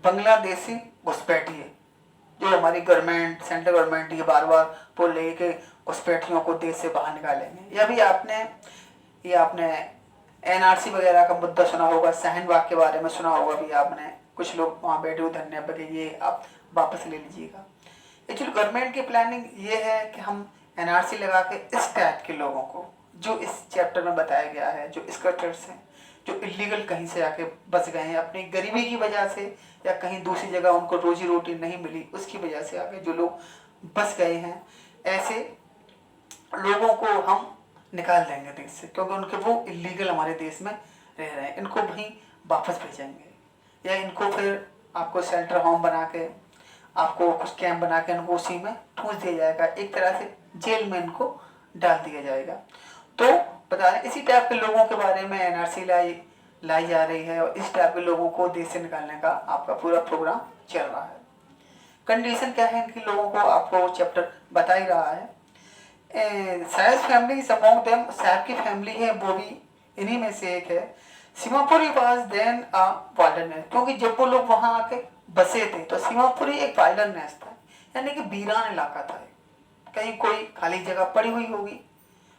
बांग्लादेशी घुसपैठिए, जो हमारी गवर्नमेंट, सेंट्रल गवर्नमेंट ये बार बार बोल रही है कि घुसपैठियों को देश से बाहर निकालेंगे। या भी आपने एनआरसी वगैरह का मुद्दा सुना होगा, शाहीन-बाग के बारे में सुना होगा भी आपने, कुछ लोग वहाँ बैठे हुए धरने पर कि ये आप वापस ले लीजिएगा। एक्चुअली गवर्नमेंट की प्लानिंग ये है कि हम एनआरसी लगा के इस टाइप के लोगों को, जो इस चैप्टर में बताया गया है, जो स्कर्टर्स हैं, जो इलीगल कहीं से आके बस गए हैं अपनी गरीबी की वजह से, या कहीं दूसरी जगह उनको रोजी रोटी नहीं मिली उसकी वजह से आके जो लोग बस गए हैं, ऐसे लोगों को हम निकाल देंगे देश से, क्योंकि उनके वो इलीगल हमारे देश में रह रहे हैं, इनको वहीं वापस भेजेंगे, या इनको फिर आपको शेल्टर होम बना के, आपको कुछ कैंप बना के इनको उसी में ठूंस दिया जाएगा, एक तरह से जेल में इनको डाल दिया जाएगा। तो बता रहे इसी टाइप के लोगों के बारे में एनआरसी लाई जा रही है, और इस टाइप के लोगों को देश से निकालने का आपका पूरा प्रोग्राम चल रहा है। कंडीशन क्या है इनकी लोगों को, आपको चैप्टर बता ही रहा है। साइज फैमिली अमंग देम, साहब की फैमिली है वो भी इन्हीं में से एक है। Seemapuri was then a wilderness, क्योंकि जब वो लोग वहां आके बसे थे तो सीमापुरी एक वाइल्डरनेस था, यानी कि वीरान इलाका था। कहीं कोई खाली जगह पड़ी हुई होगी,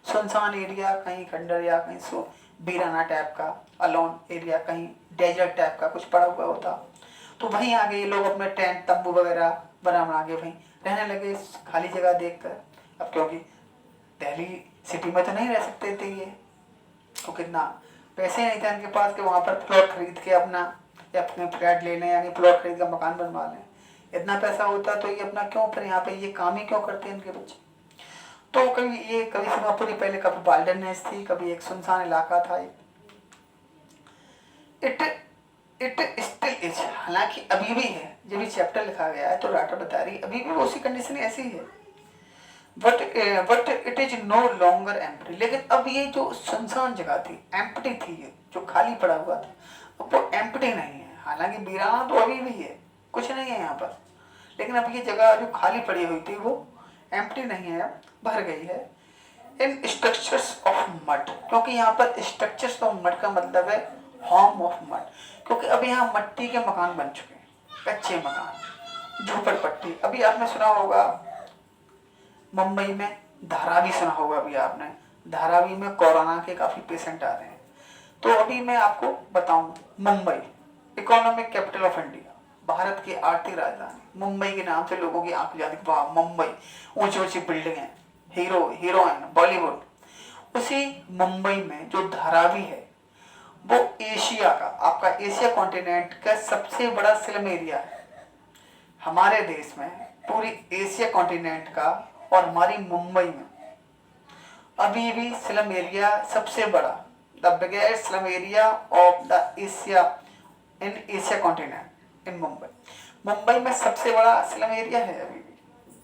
सुनसान एरिया, कहीं खंडर या कहीं सो वीराना टाइप का अलोन एरिया, कहीं डेजर्ट टाइप का कुछ पड़ा हुआ होता। तो वहीं आगे ये लोग अपने टेंट तंबू वगैरह बना के वहीं रहने लगे खाली जगह देखकर। अब क्योंकि दिल्ली सिटी में तो नहीं रह सकते थे ये, तो कितना पैसे नहीं थे इनके पास कि वहाँ पर प्लॉट खरीद के अपना या अपने फ्लैट ले लें, यानी प्लॉट खरीद कर मकान बनवा लें। इतना पैसा होता तो ये अपना क्यों फिर यहाँ पे ये काम ही क्यों करते हैं इनके बच्चे। तो कभी सीमापुरी पहले कभी वाइल्डरनेस थी, कभी एक सुनसान इलाका था। इट इट स्टिल इज, हालांकि अभी भी है। जब ये चैप्टर लिखा गया है तो राइटर बता रही अभी भी उसी कंडीशन ऐसी है। But it is no longer empty, लेकिन अब ये जो सुनसान जगह थी, एम्प्टी थी, ये जो खाली पड़ा हुआ था, अब वो एम्प्टी नहीं है। हालांकि वीराना तो अभी भी है, कुछ नहीं है यहाँ पर, लेकिन अब ये जगह जो खाली पड़ी हुई थी वो एम्प्टी नहीं है, भर गई है। इन स्ट्रक्चर्स ऑफ मड, क्योंकि यहाँ पर स्ट्रक्चर्स ऑफ मड का मतलब है होम ऑफ मड, क्योंकि अब यहाँ मट्टी के मकान बन चुके हैं, कच्चे मकान, झोपड़पट्टी। अभी आपने सुना होगा मुंबई में धारावी, सुना होगा अभी आपने, धारावी में कोरोना के काफी पेशेंट आ रहे हैं। तो अभी मैं आपको बताऊं, Mumbai economic capital of India, Bharat की आर्थिक राजधानी, मुंबई के नाम से लोगों की आंख जाती, वाह मुंबई, ऊंची ऊंची बिल्डिंगें, हीरो हीरोइन, बॉलीवुड। उसी मुंबई में जो धारावी है वो एशिया का, आपका एशिया कॉन्टिनेंट का सबसे बड़ा स्लम एरिया है हमारे देश में, पूरी एशिया कॉन्टिनेंट का। और हमारी मुंबई में अभी भी स्लम एरिया सबसे बड़ा, the biggest slum area of the Asia in Asia continent in Mumbai. Mumbai में सबसे बड़ा स्लम एरिया है अभी भी,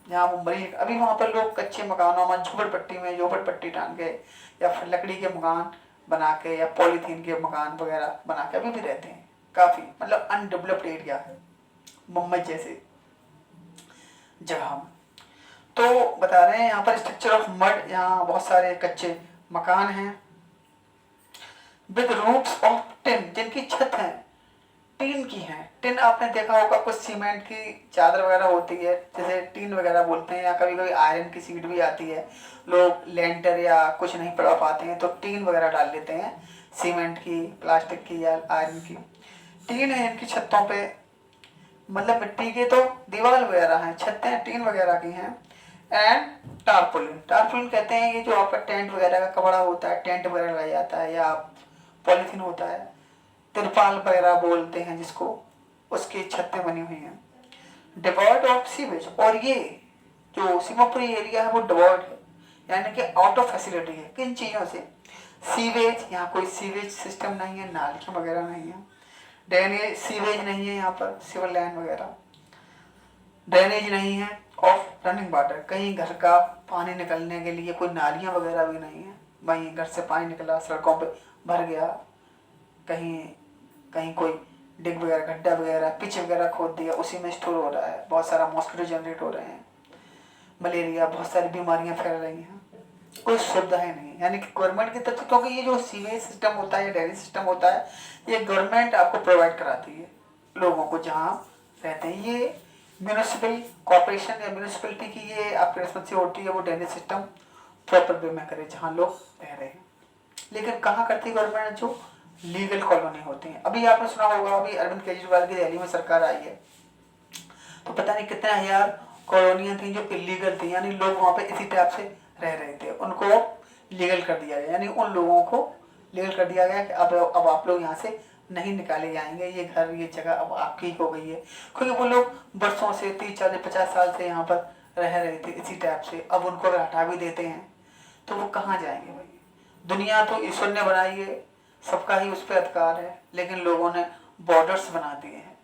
जहाँ मुंबई अभी वहाँ पर लोग कच्चे मकानों में, झोपड़पट्टी टांग के या फिर लकड़ी के मकान बना के या पॉलीथीन के मकान वगैरह बना के अभी भी रहते हैं। काफ़ी मतलब अनडेवलप्ड एरिया है मुंबई जैसे जगह में। तो बता रहे हैं यहाँ पर स्ट्रक्चर ऑफ मड, यहाँ बहुत सारे कच्चे मकान हैं विद रूफ्स ऑफ टिन, जिनकी छत है टीन की है। टिन आपने देखा होगा, कुछ सीमेंट की चादर वगैरह होती है जैसे टीन वगैरह बोलते हैं, या कभी कभी आयरन की सीट भी आती है। लोग लेंटर या कुछ नहीं पड़ा पाते हैं तो टीन वगैरह डाल लेते हैं, सीमेंट की, प्लास्टिक की या आयरन की। टीन है इनकी छतों पे, मतलब मिट्टी के तो दीवार वगैरह हैं, छतें टीन वगैरह की हैं। एंड टारपोलिन, टारपोलिन कहते हैं ये जो आपका टेंट वगैरह का कपड़ा होता है, टेंट वगैरह लगाया जाता है, या पॉलीथीन होता है, तिरपाल वगैरह बोलते हैं जिसको, उसकी छतें बनी हुई हैं। डिवॉइड ऑफ सीवेज, और ये जो सीमापुरी एरिया है वो डिवॉइड है, यानी कि आउट ऑफ फैसिलिटी है। किन चीज़ों से? सीवेज, यहाँ कोई सीवेज सिस्टम नहीं है, नालियाँ वगैरह नहीं है। ड्रेनेज, सीवेज नहीं है यहाँ पर, सिवर लाइन वगैरह, ड्रेनेज नहीं है। ऑफ रनिंग वाटर, कहीं घर का पानी निकलने के लिए कोई नालियाँ वगैरह भी नहीं है, वहीं घर से पानी निकला सड़कों पे भर गया, कहीं कहीं कोई डिग वगैरह, गड्ढा वगैरह, पिच वगैरह खोद दिया, उसी में स्टोर हो रहा है। बहुत सारा मॉस्किटो जनरेट हो रहे हैं, मलेरिया, बहुत सारी बीमारियां फैल रही हैं, कोई सुविधाएं नहीं। यानी कि गवर्नमेंट की तरफ से, क्योंकि ये जो सीवेज सिस्टम होता है, ड्रेनेज सिस्टम होता है, ये गवर्नमेंट आपको प्रोवाइड कराती है लोगों को जहाँ रहते हैं। ये म्यूनिसिपल कॉर्पोरेशन या म्यूनिसिपलिटी की ये आपकी रिस्पॉन्सिबिलिटी होती है, वो ड्रेनेज सिस्टम प्रॉपर वे में करे जहाँ लोग रह रहे हैं। लेकिन कहाँ करती है गवर्नमेंट? जो लीगल कॉलोनी होती हैं। अभी आपने सुना होगा, अभी अरविंद केजरीवाल की दिल्ली में सरकार आई है तो पता नहीं कितने हजार कॉलोनियां थी जो इलीगल थी, यानी लोग वहाँ पे इसी टाइप से रह रहे थे, उनको लीगल कर दिया गया, यानी उन लोगों को लीगल कर दिया गया कि अब आप लोग यहाँ से नहीं निकाले जाएंगे, ये घर, ये जगह अब आपकी हो गई है। क्योंकि वो लोग बरसों से 30, 40, 50 साल से यहाँ पर रह रहे थे इसी टाइप से, अब उनको अगर हटा भी देते हैं तो वो कहाँ जाएंगे भाई? दुनिया तो ईश्वर ने बनाई है, सबका ही उस पर अधिकार है, लेकिन लोगों ने बॉर्डर्स बना दिए हैं,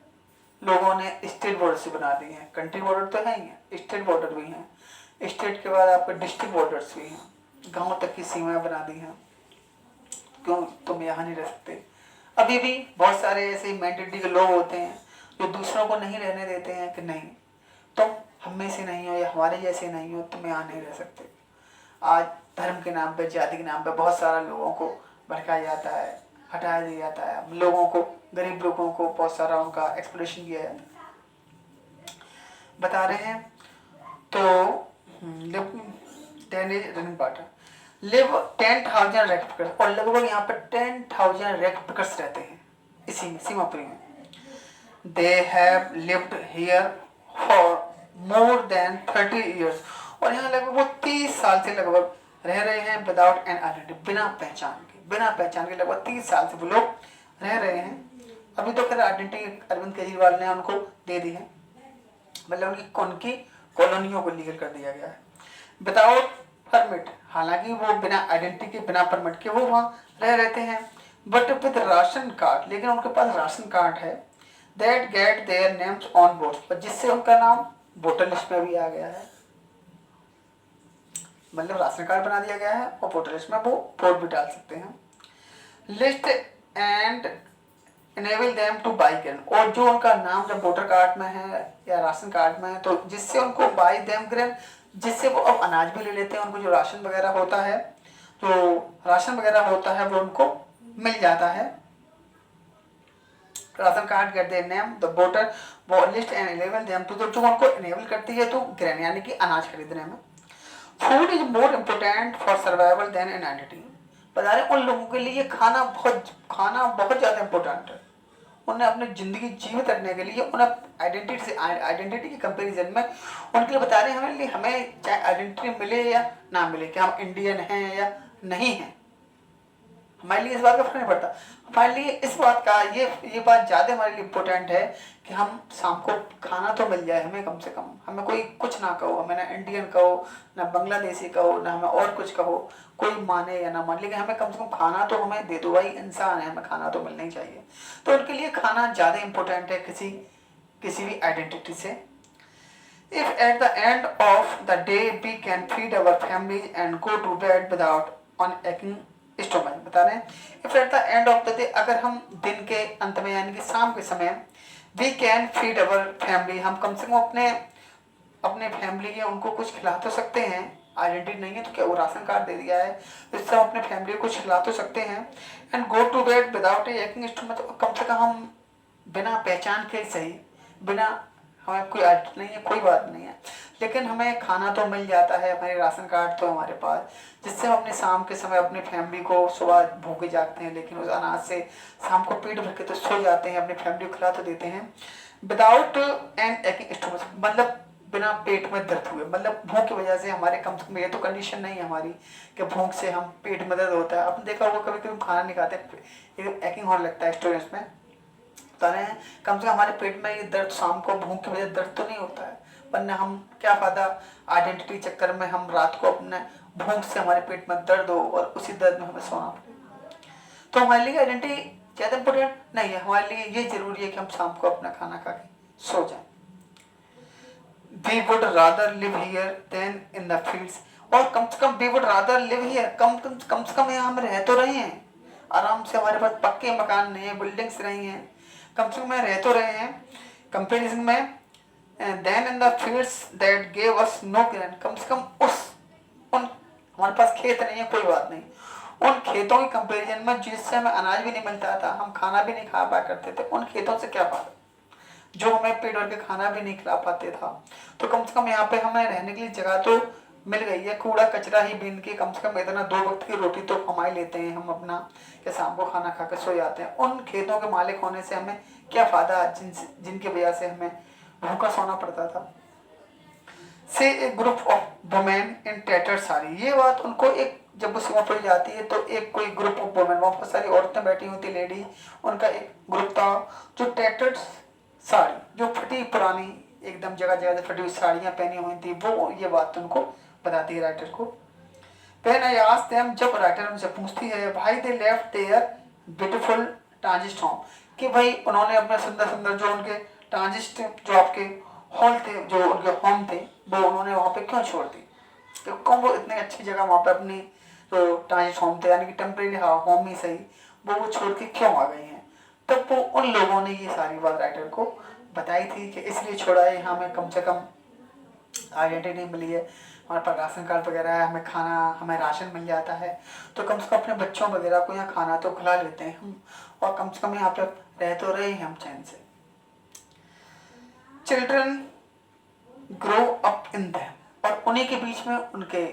लोगों ने स्टेट बॉर्डर्स बना दिए हैं। कंट्री बॉर्डर तो है ही है, स्टेट बॉर्डर भी हैं, स्टेट के बाद आपके डिस्ट्रिक्ट बॉर्डर्स भी हैं, गांव तक की सीमाएं बना दी हैं। क्यों तुम यहाँ नहीं रह सकते? अभी भी बहुत सारे ऐसे मेंटेलिटी के लोग होते हैं जो दूसरों को नहीं रहने देते हैं कि नहीं तुम हम में से नहीं हो या हमारे जैसे नहीं हो, तुम यहाँ नहीं रह सकते। आज धर्म के नाम पे, जाति के नाम पे बहुत सारा लोगों को भड़काया जाता है, हटा दिया जाता है, लोगों को, गरीब लोगों को बहुत सारा उनका एक्सप्लोरेशन किया जाता है। बता रहे हैं तो रनिंग पार्ट लिव 10,000 रेक्टिकर्स, और लगभग यहाँ पर 10,000 रेक्टिकर्स रहते हैं इसी में, सीमापुरी में। They have lived here for more than 30 years, और यहाँ लगभग वो 30 साल से लगभग रह रहे हैं विदाउट एन आइडेंटिटी, बिना पहचान के लगभग 30 साल से वो लोग रह रहे हैं। अभी तो खैर आइडेंटिटी अरविंद केजरीवाल ने उनको दे दी है, मतलब उनकी कॉलोनियों को लीगल कर दिया गया है विदाउट परमिट। हालांकि वो बिना आइडेंटिटी के, बिना परमिट के वो वहाँ रह रहते हैं, बट विद राशन कार्ड, लेकिन उनके पास राशन कार्ड है that get their names on board, जिससे उनका नाम वोटर लिस्ट में भी आ गया है, मतलब राशन कार्ड बना दिया गया है और वोटर लिस्ट में वो वोट भी डाल सकते हैं। List and enable them two by grain, और जो उनका नाम जब वोटर कार्ड में है या राशन कार्ड में है तो जिससे उनको बाई देम ग्रेन, जिससे वो अब अनाज भी ले लेते हैं, उनको जो राशन वगैरह होता है, जो राशन वगैरह होता है वो उनको मिल जाता है। Ration card get their name the voter वो list and enable them to, जो उनको इनेबल करती है तो ग्रेन यानी कि अनाज खरीदने में। Food is more important for survival than an identity, बता रहे उन लोगों के लिए खाना बहुत ज़्यादा इम्पोर्टेंट है। उन्हें अपनी ज़िंदगी जीवित रखने के लिए, उन्हें आइडेंटिटी के कंपैरिजन में उनके लिए बता रहे हैं हमें चाहे आइडेंटिटी मिले या ना मिले, कि हम इंडियन हैं या नहीं हैं, हमारे लिए इस बात का फर्क नहीं पड़ता। हमारे लिए इस बात का ये बात ज़्यादा हमारे लिए इम्पोर्टेंट है कि हम शाम को खाना तो मिल जाए हमें, कम से कम हमें कोई कुछ ना कहो, हमें ना इंडियन कहो ना बांग्लादेशी कहो ना हमें और कुछ कहो, कोई माने या ना माने, लेकिन हमें कम से कम खाना तो हमें दे दो, भाई इंसान है, हमें खाना तो मिलना ही चाहिए। तो उनके लिए खाना ज़्यादा इम्पोर्टेंट है किसी भी आइडेंटिटी से। If at the end of the day we can feed our families and go to bed without on aching stomach, बता रहे हैं if at the end of the day, अगर हम दिन के अंत में यानी कि शाम के समय we can feed our family, हम कम से कम अपने फैमिली के उनको कुछ खिला तो सकते हैं। आइडेंटिटी नहीं है तो क्या वो राशन कार्ड दे दिया है, इससे हम अपने फैमिली को कुछ खिला तो सकते हैं। And go to bed without a aching stomach, मतलब कम से कम हम बिना पहचान के सही, बिना हमें कोई आइडेंटिटी नहीं है, कोई बात नहीं है, लेकिन हमें खाना तो मिल जाता है, हमारे राशन कार्ड तो हमारे पास, जिससे हम अपने शाम के समय अपनी फैमिली को, सुबह भूखे जागते हैं लेकिन उस अनाज से शाम को पेट भर के तो सो जाते हैं, अपनी फैमिली को खिला तो देते हैं। विदाउट एन एकिंग स्टोमच, मतलब बिना पेट में दर्द हुए, मतलब भूख की वजह से हमारे कम से कम, ये तो कंडीशन नहीं है हमारी कि भूख से हम पेट में दर्द होता है। आपने देखा होगा कभी कभी खाना नहीं खाते, एकिंग होने लगता है स्टोरेज में, बता रहे हैं कम से कम हमारे पेट में ये दर्द शाम को भूख की वजह से दर्द तो नहीं होता है, वरना हम क्या फायदा आइडेंटिटी चक्कर में हम रात को अपने भूख से हमारे पेट में दर्द हो और उसी दर्द में हमें सोना पड़े। तो हमारे लिए आइडेंटिटी ज़्यादा इम्पोर्टेंट नहीं है, हमारे लिए ये जरूरी है कि हम शाम को अपना खाना खा के सो जाएं। We would rather live here than in the fields, और कम से कम we would rather live here, कम से कम यहाँ हम रह तो रहे हैं आराम से, हमारे पास पक्के मकान नहीं है, बिल्डिंग्स नहीं है, कम से कम रह तो रहे हैं कंपेरिजन में। Then in the fields that gave us no grain, कम से कम हमारे पास खेत नहीं है, कोई बात नहीं, उन खेतों के कंपेरिजन में जिससे हमें अनाज भी नहीं मिलता था, हम खाना भी नहीं खा पाया करते थे, उन खेतों से क्या फायदा जो हमें पेट भर के खाना भी नहीं खिला पाते था। तो कम से कम यहाँ पे हमें रहने के लिए जगह तो मिल गई है, कूड़ा कचरा ही बीन के कम से कम इतना 2 वक्त की रोटी तो कमा ही लेते हैं हम अपना, कि शाम को खाना खा कर सो जाते हैं। उन खेतों के मालिक होने से हमें क्या फायदा जिनकी वजह से हमें भूखा सोना पड़ता था। See a group of women in tattered sari, ये बात उनको एक जब वो सीमा पड़ जाती है तो एक कोई ग्रुप ऑफ वुमेन, वहाँ बहुत सारी औरतें बैठी होती लेडी, उनका एक ग्रुप था जो टैटर्ड साड़ी, जो फटी पुरानी एकदम जगह जगह से फटी हुई साड़ियाँ पहनी हुई थी, वो ये बात उनको बताती है राइटर को। When I asked them, जब राइटर उनसे पूछती है भाई they left their beautiful transit home, कि भाई उन्होंने अपने सुंदर सुंदर जो उनके ट्रांजिस्ट जो आपके हॉल थे, जो उनके होम थे, वो उन्होंने वहाँ पे क्यों छोड़ दी, तो कौन वो इतनी अच्छी जगह वहाँ पे अपनी जो ट्रांजिस्ट होम थे यानी कि टेम्परेरी होम ही सही, वो छोड़ के क्यों आ गई हैं। तब वो उन लोगों ने ये सारी बात राइटर को बताई थी कि इसलिए छोड़ा है, यहाँ में कम से कम आइडेंटिटी मिली है, हमारे पास राशन कार्ड वगैरह है, हमें खाना, हमें राशन मिल जाता है, तो कम से कम अपने बच्चों वगैरह को यहाँ खाना तो खिला लेते हैं हम, और कम से कम यहाँ पे रह तो रहे हैं हम चैन से। Children grow up in them, और उन्हीं के बीच में उनके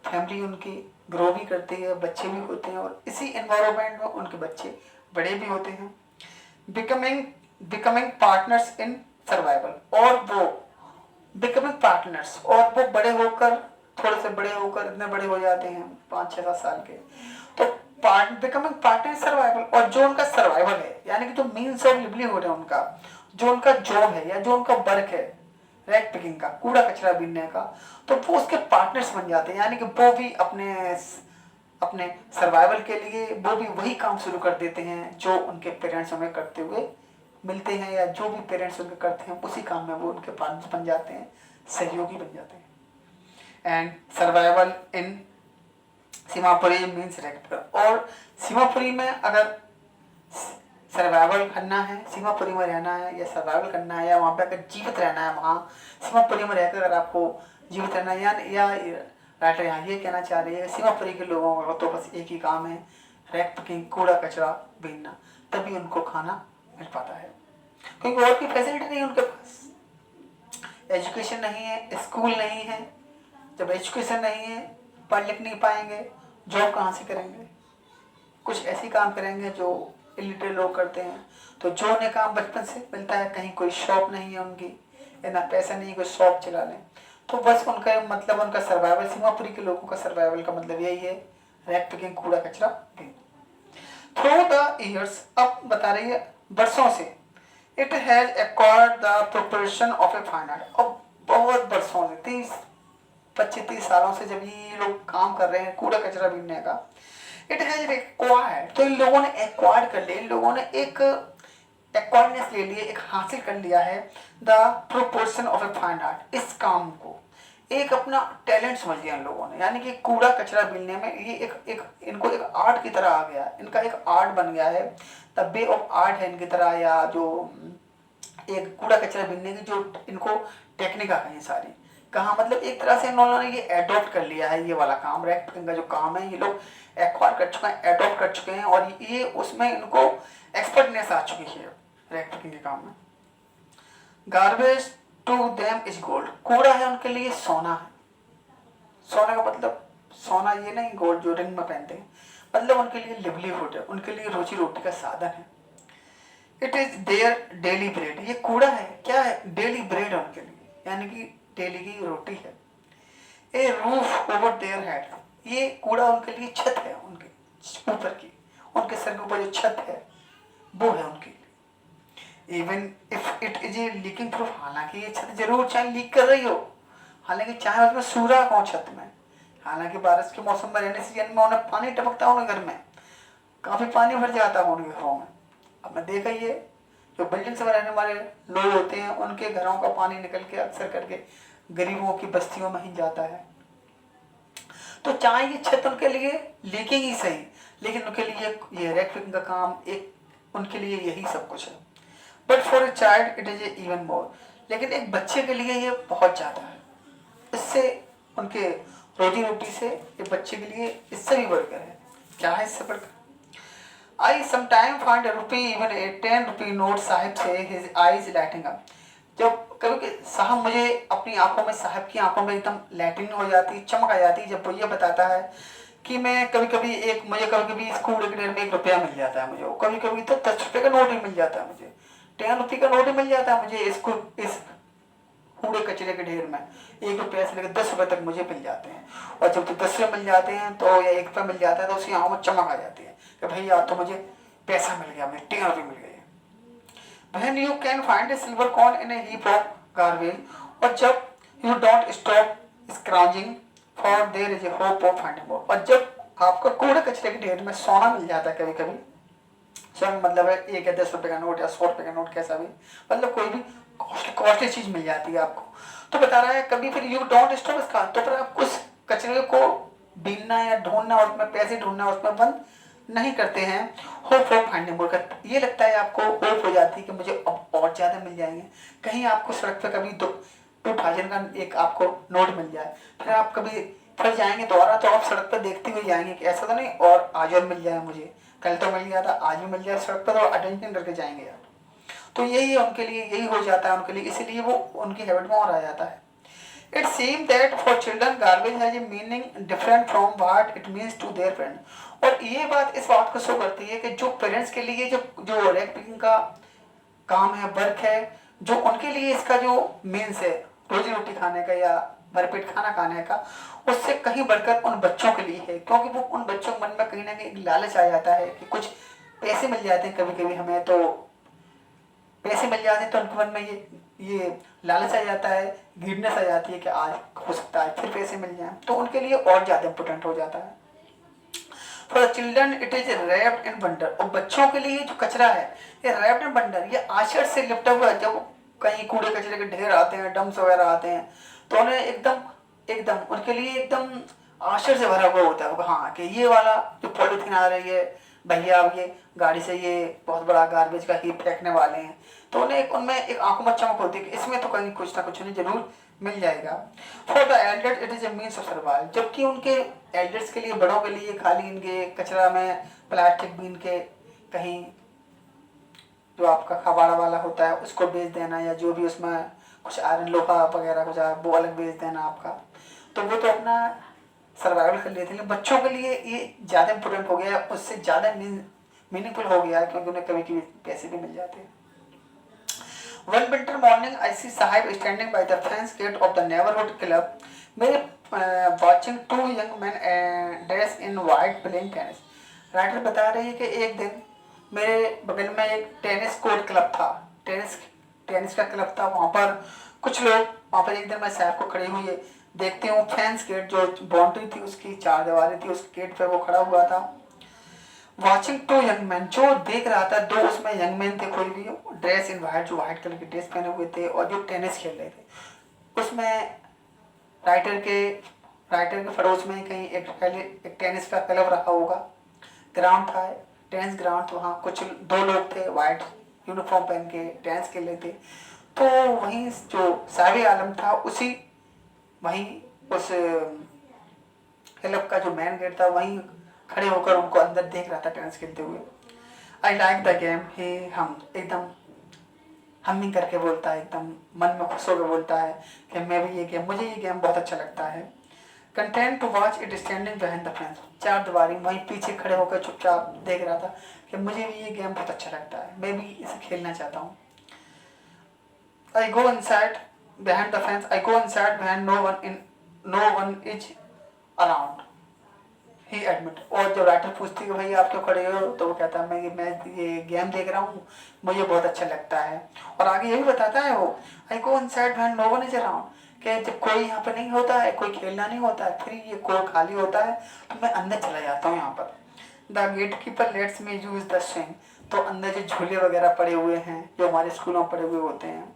फैमिली उनकी ग्रो भी करती है, बच्चे भी होते हैं, और इसी एनवायरनमेंट में उनके बच्चे बड़े भी होते हैं। बिकमिंग पार्टनर्स इन सर्वाइवल, और वो बिकमिंग पार्टनर्स, और वो बड़े होकर, थोड़े से बड़े होकर इतने बड़े हो जाते हैं 5-6-7 साल के, तो बिकमिंग पार्टनर सर्वाइवल, और जो उनका सर्वाइवल है यानी कि जो मीन्स ऑफ लिवलीहुड है उनका, जो उनका जॉब है या जो उनका वर्क है रैक पिकिंग का, कूड़ा कचरा बीनने का, तो वो उसके पार्टनर्स बन जाते हैं, यानी कि वो भी अपने सर्वाइवल के लिए वो भी वही काम शुरू कर देते हैं जो उनके पेरेंट्स उन्हें करते हुए मिलते हैं, या जो भी पेरेंट्स उनके करते हैं उसी काम में वो उनके पार्टनर्स बन जाते हैं, सहयोगी बन जाते हैं। And survival in Seemapuri means rack, और सीमापुरी में अगर सर्वाइवल करना है, सीमापुरी में रहना है या सर्वाइवल करना है, या वहाँ पे अगर जीवित रहना है, वहाँ सीमापुरी में रहकर अगर आपको जीवित रहना है, या राइटर यहाँ ये कहना चाह रही है सीमापुरी के लोगों का तो बस एक ही काम है, रैक पिकिंग, कूड़ा कचरा बीनना, तभी उनको खाना मिल पाता है, क्योंकि और की फैसिलिटी नहीं है उनके पास। एजुकेशन नहीं है, स्कूल नहीं है, जब एजुकेशन नहीं है पढ़ लिख नहीं पाएंगे, जॉब कहाँ से करेंगे, कुछ ऐसी काम करेंगे जो इलिटरेट लोग करते हैं, तो जो उन्हें काम बचपन से मिलता है, कहीं कोई शॉप नहीं है उनकी, इतना पैसा नहीं कोई शॉप चला लें, तो बस उनका मतलब उनका सर्वाइवल, सीमापुरी के लोगों का सर्वाइवल का मतलब यही है, रैक पिकिंग, कूड़ा कचरा बीन। थ्रू द ईयर्स, अब बता रही है वर्षों से, it has acquired the proportion of a fine art, अब बहुत वर्षों से 30-25-30 सालों से जब ये लोग काम कर रहे हैं कूड़ा कचरा बीनने का, इट हैज एक्वायर्ड, तो इन लोगों ने एक्वायर्ड कर लिया, इन लोगों ने एक एक्वायरनेस ले लिए, एक हासिल कर लिया है the proportion of a fine art, इस काम को एक अपना टैलेंट समझ लिया इन लोगों ने, यानी कि कूड़ा कचरा बीनने में ये एक इनको एक आर्ट की तरह आ गया, इनका एक आर्ट बन गया है, द वे ऑफ आर्ट है इनकी तरह, या जो एक कूड़ा कचरा बीनने की जो इनको टेक्निक आ गई सारी, कहाँ मतलब एक तरह से इन्होंने ये एडॉप्ट कर लिया है, ये वाला काम रैक पिकिंग का जो काम है ये लोग एक्वायर कर चुके हैं, एडॉप्ट कर चुके हैं, और ये उसमें इनको एक्सपर्टनेस आ चुकी है रैक पिकिंग के काम में। Garbage to them is gold, कूड़ा है उनके लिए सोना है, सोने का मतलब सोना ये नहीं गोल्ड जो रिंग में पहनते हैं, मतलब उनके लिए लिवलीहुड है, उनके लिए रोजी रोटी का साधन है। It is their daily bread, ये कूड़ा है क्या है, डेली ब्रेड है उनके लिए, यानी कि डेली की रोटी है। ए रूफ ओवर देयर हेड, ये कूड़ा उनके लिए छत है, उनके ऊपर की, उनके सर के ऊपर जो छत है वो है उनके लिए। Even if it is a leaking proof, हालांकि ये छत जरूर चाहे लीक कर रही हो, हालांकि चाहे उसमें सूरख हो छत में, हालांकि बारिश के मौसम में रहने सीजन में उन्हें पानी टपकता उन्हें घर में, काफी पानी भर जाता है उनके घरों में। अब मैं देखा ये जो बिल्डिंग्स में रहने वाले लोग होते हैं उनके घरों का पानी निकल के अक्सर करके गरीबों की बस्तियों में ही जाता है, तो चाहे ये छत उनके लिए लीकिंग ही सही, लेकिन उनके लिए ये रैक पिकिंग का काम एक उनके लिए यही सब कुछ है। But for a child it is even more, लेकिन एक बच्चे के लिए ये बहुत ज़्यादा है, इससे उनके रोजी रोटी से एक बच्चे के लिए इससे भी बढ़कर है। क्या है इससे बढ़कर? आई sometime find a rupee even a 10 rupee note, Sahib से his eyes lighting up, जब कभी साहब मुझे अपनी आंखों में, साहब की आंखों में एकदम लाइटिंग हो जाती, चमक आ जाती, जब वो ये बताता है कि मैं कभी कभी मुझे कभी कभी स्कूल के ढेर में 1 रुपया मिल जाता है मुझे, कभी कभी तो 10 रुपये का नोट ही मिल जाता है मुझे, 10 रुपये का नोट ही मिल जाता है मुझे, इस कूड़े कचरे के ढेर में 1 रुपये से लेकर 10 रुपये तक मुझे मिल जाते हैं, और जब तो 10 रुपये मिल जाते हैं तो या 1 रुपया मिल जाता है तो उसकी आंखों में चमक आ जाती है कि भैया तो मुझे पैसा मिल गया, मुझे 10 रुपये मिल गए। When you can find a silver coin in a heap of garbage, और जब you don't stop scrounging for there is a hope of finding more, और जब आपको कूड़े कचरे के ढेर में सोना मिल जाता है कभी कभी, सोना मतलब है 1 या 10 रुपये का नोट या 100 रुपये का नोट, कैसा भी मतलब कोई भी कॉस्टली चीज मिल जाती है आपको, तो बता रहा है कभी फिर यू डोंट स्टॉप इसका, तो फिर आप उस कचरे को बीनना या ढूंढना, उसमें पैसे ढूंढना उसमें बंद नहीं करते हैं। होप ऑफ फाइंडिंग मोर, ये लगता है आपको होप हो जाती है कि मुझे अब और ज़्यादा मिल जाएंगे। कहीं आपको सड़क पर कभी 2000 का एक आपको नोट मिल जाए, फिर आप कभी फिर जाएंगे दोबारा तो आप सड़क पर देखते हुए जाएंगे कि ऐसा तो नहीं और आज और मिल जाए मुझे, कल तो मिल गया था आज भी मिल जाए सड़क पर, तो अटेंशन करके जाएंगे यार। तो यही है उनके लिए, यही हो जाता है उनके लिए, इसीलिए वो उनकी हैबिट में और आ जाता है। It seems that for children garbage has a meaning different from what it means to their parents. और ये बात इस बात को शो करती है कि जो पेरेंट्स के लिए जो जो रैपिंग का काम है, वर्क है, जो उनके लिए इसका जो मीन्स है रोजी रोटी खाने का या भरपेट खाना खाने का, उससे कहीं बढ़कर उन बच्चों के लिए है, क्योंकि वो उन बच्चों के मन में कहीं ना कहीं एक लालच आ जाता है कि कुछ पैसे मिल जाते हैं कभी कभी हमें, तो पैसे मिल जाते हैं तो उनके मन में ये लालच आ जाता है, गिरनेस आ जाती है कि आज हो सकता है फिर पैसे मिल जाए, तो उनके लिए और ज़्यादा इम्पोर्टेंट हो जाता है। For the children it is wrapped in bundle, और बच्चों के लिए जो कचरा है ये रैप्ड इन बंडल, ये आशर से लिपटा हुआ, जब कहीं कूड़े कचरे के ढेर आते हैं, डम्प्स वगैरह आते हैं, तो उन्हें एकदम एकदम उनके लिए एकदम आशर से भरा हुआ होता है, हाँ कि ये वाला जो पॉलिथीन आ रही है भैया, अब ये गाड़ी से ये बहुत बड़ा गार्बेज का ही फेंकने वाले हैं, तो उन्हें उनमें एक आंखों में चमक होती है कि इसमें तो कहीं कुछ ना कुछ उन्हें जरूर मिल जाएगा। For the elders it is a means of survival, जबकि उनके एल्डर्स के लिए, बड़ों के लिए खाली इनके कचरा में प्लास्टिक बीन के कहीं जो आपका कबाड़ा वाला होता है उसको बेच देना, या जो भी उसमें कुछ आयरन लोहा वगैरह कुछ वो अलग बेच देना आपका, तो वो तो अपना सर्वाइवल कर लेते हैं। बच्चों के लिए ये ज़्यादा इंपॉर्टेंट हो गया है, उससे ज़्यादा मीनिंगफुल हो गया है, क्योंकि उन्हें कभी कभी पैसे भी मिल जाते हैं। One winter morning, I see Sahib standing by the fence gate of the neighborhood club, watching two young men dressed in white playing tennis. Writer बता रही है कि एक दिन मेरे बगल में एक टेनिस कोर्ट क्लब था, टेनिस का क्लब था, वहाँ पर कुछ लोग, वहाँ पर एक दिन मैं साहब को खड़ी हुई देखती हूँ, फेंस गेट जो बाउंड्री थी उसकी 4 दीवारें थी, उस गेट पे वो खड़ा हुआ था। वॉचिंग टू यंग मैन, जो देख रहा था, दो उसमें यंग मैन थे, कोई भी ड्रेस इन वाइट, जो वाइट कलर की ड्रेस पहने हुए थे और जो टेनिस खेल रहे थे। उसमें राइटर के पड़ोस में कहीं एक टेनिस का क्लब रखा होगा, ग्राउंड था, टेनिस ग्राउंड, तो वहाँ कुछ 2 लोग थे वाइट यूनिफॉर्म पहन के टेनिस खेल रहे थे। तो वहीं जो साहिब आलम था उसी वहीं उस क्लब का जो मेन गेट था वहीं खड़े होकर उनको अंदर देख रहा था टेनिस खेलते हुए। आई लाइक द गेम, हे हम एकदम हमिंग करके बोलता है, एकदम मन में खुश होकर बोलता है कि मैं भी ये गेम, मुझे ये गेम बहुत अच्छा लगता है। Content to watch it standing behind the fence, 4 दीवारी वहीं पीछे खड़े होकर चुपचाप देख रहा था कि मुझे भी ये गेम बहुत अच्छा लगता है, मैं भी इसे खेलना चाहता हूँ। I go inside behind the fence, I go inside behind no one is around he admit. और जब राइटर पूछती है भाई आप क्यों खड़े हो, तो वो कहता है मैं ये गेम देख रहा हूँ, मुझे बहुत अच्छा लगता है। और आगे ये भी बताता है वो, I go inside when no one is around, कि जब कोई यहाँ पे नहीं होता है, कोई खेलना नहीं होता है, फिर ये कोर्ट खाली होता है, तो मैं अंदर चला जाता हूँ यहाँ पर। The gatekeeper lets me use the swing, तो अंदर जो झूले वगैरह पड़े हुए हैं जो हमारे स्कूलों में पड़े हुए होते हैं,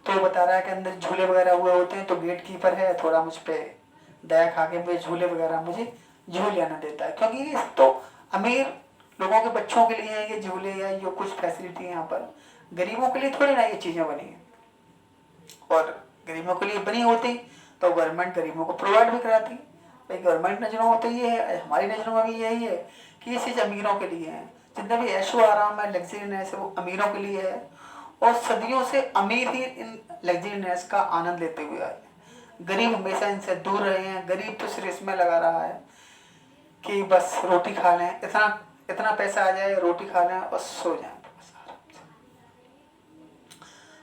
तो वो बता रहा है कि अंदर झूले वगैरह हुए होते हैं, तो गेट कीपर है थोड़ा मुझ पर दया खा के मुझे झूले वगैरह मुझे झूले आना देता है, क्योंकि ये तो अमीर लोगों के बच्चों के लिए है ये झूले या जो कुछ फैसिलिटी है, यहाँ पर गरीबों के लिए थोड़ी ना ये चीज़ें बनी है, और गरीबों के लिए बनी होती तो गवर्नमेंट गरीबों को प्रोवाइड भी कराती। भाई गवर्नमेंट नज़रों में तो ये है, हमारी नज़रों में भी यही है कि ये चीज़ अमीरों के लिए है, जितना भी ऐशो आराम है, लग्जरीनेस है, वो अमीरों के लिए है, और सदियों से अमीर ही इन लग्जरीनेस का आनंद लेते हुए आए, गरीब हमेशा इनसे दूर रहे हैं। गरीब तो सिर्फ इसमें लगा रहा है कि बस रोटी खा लें, इतना पैसा आ जाए, रोटी खा लें और सो जाएं बस आराम से।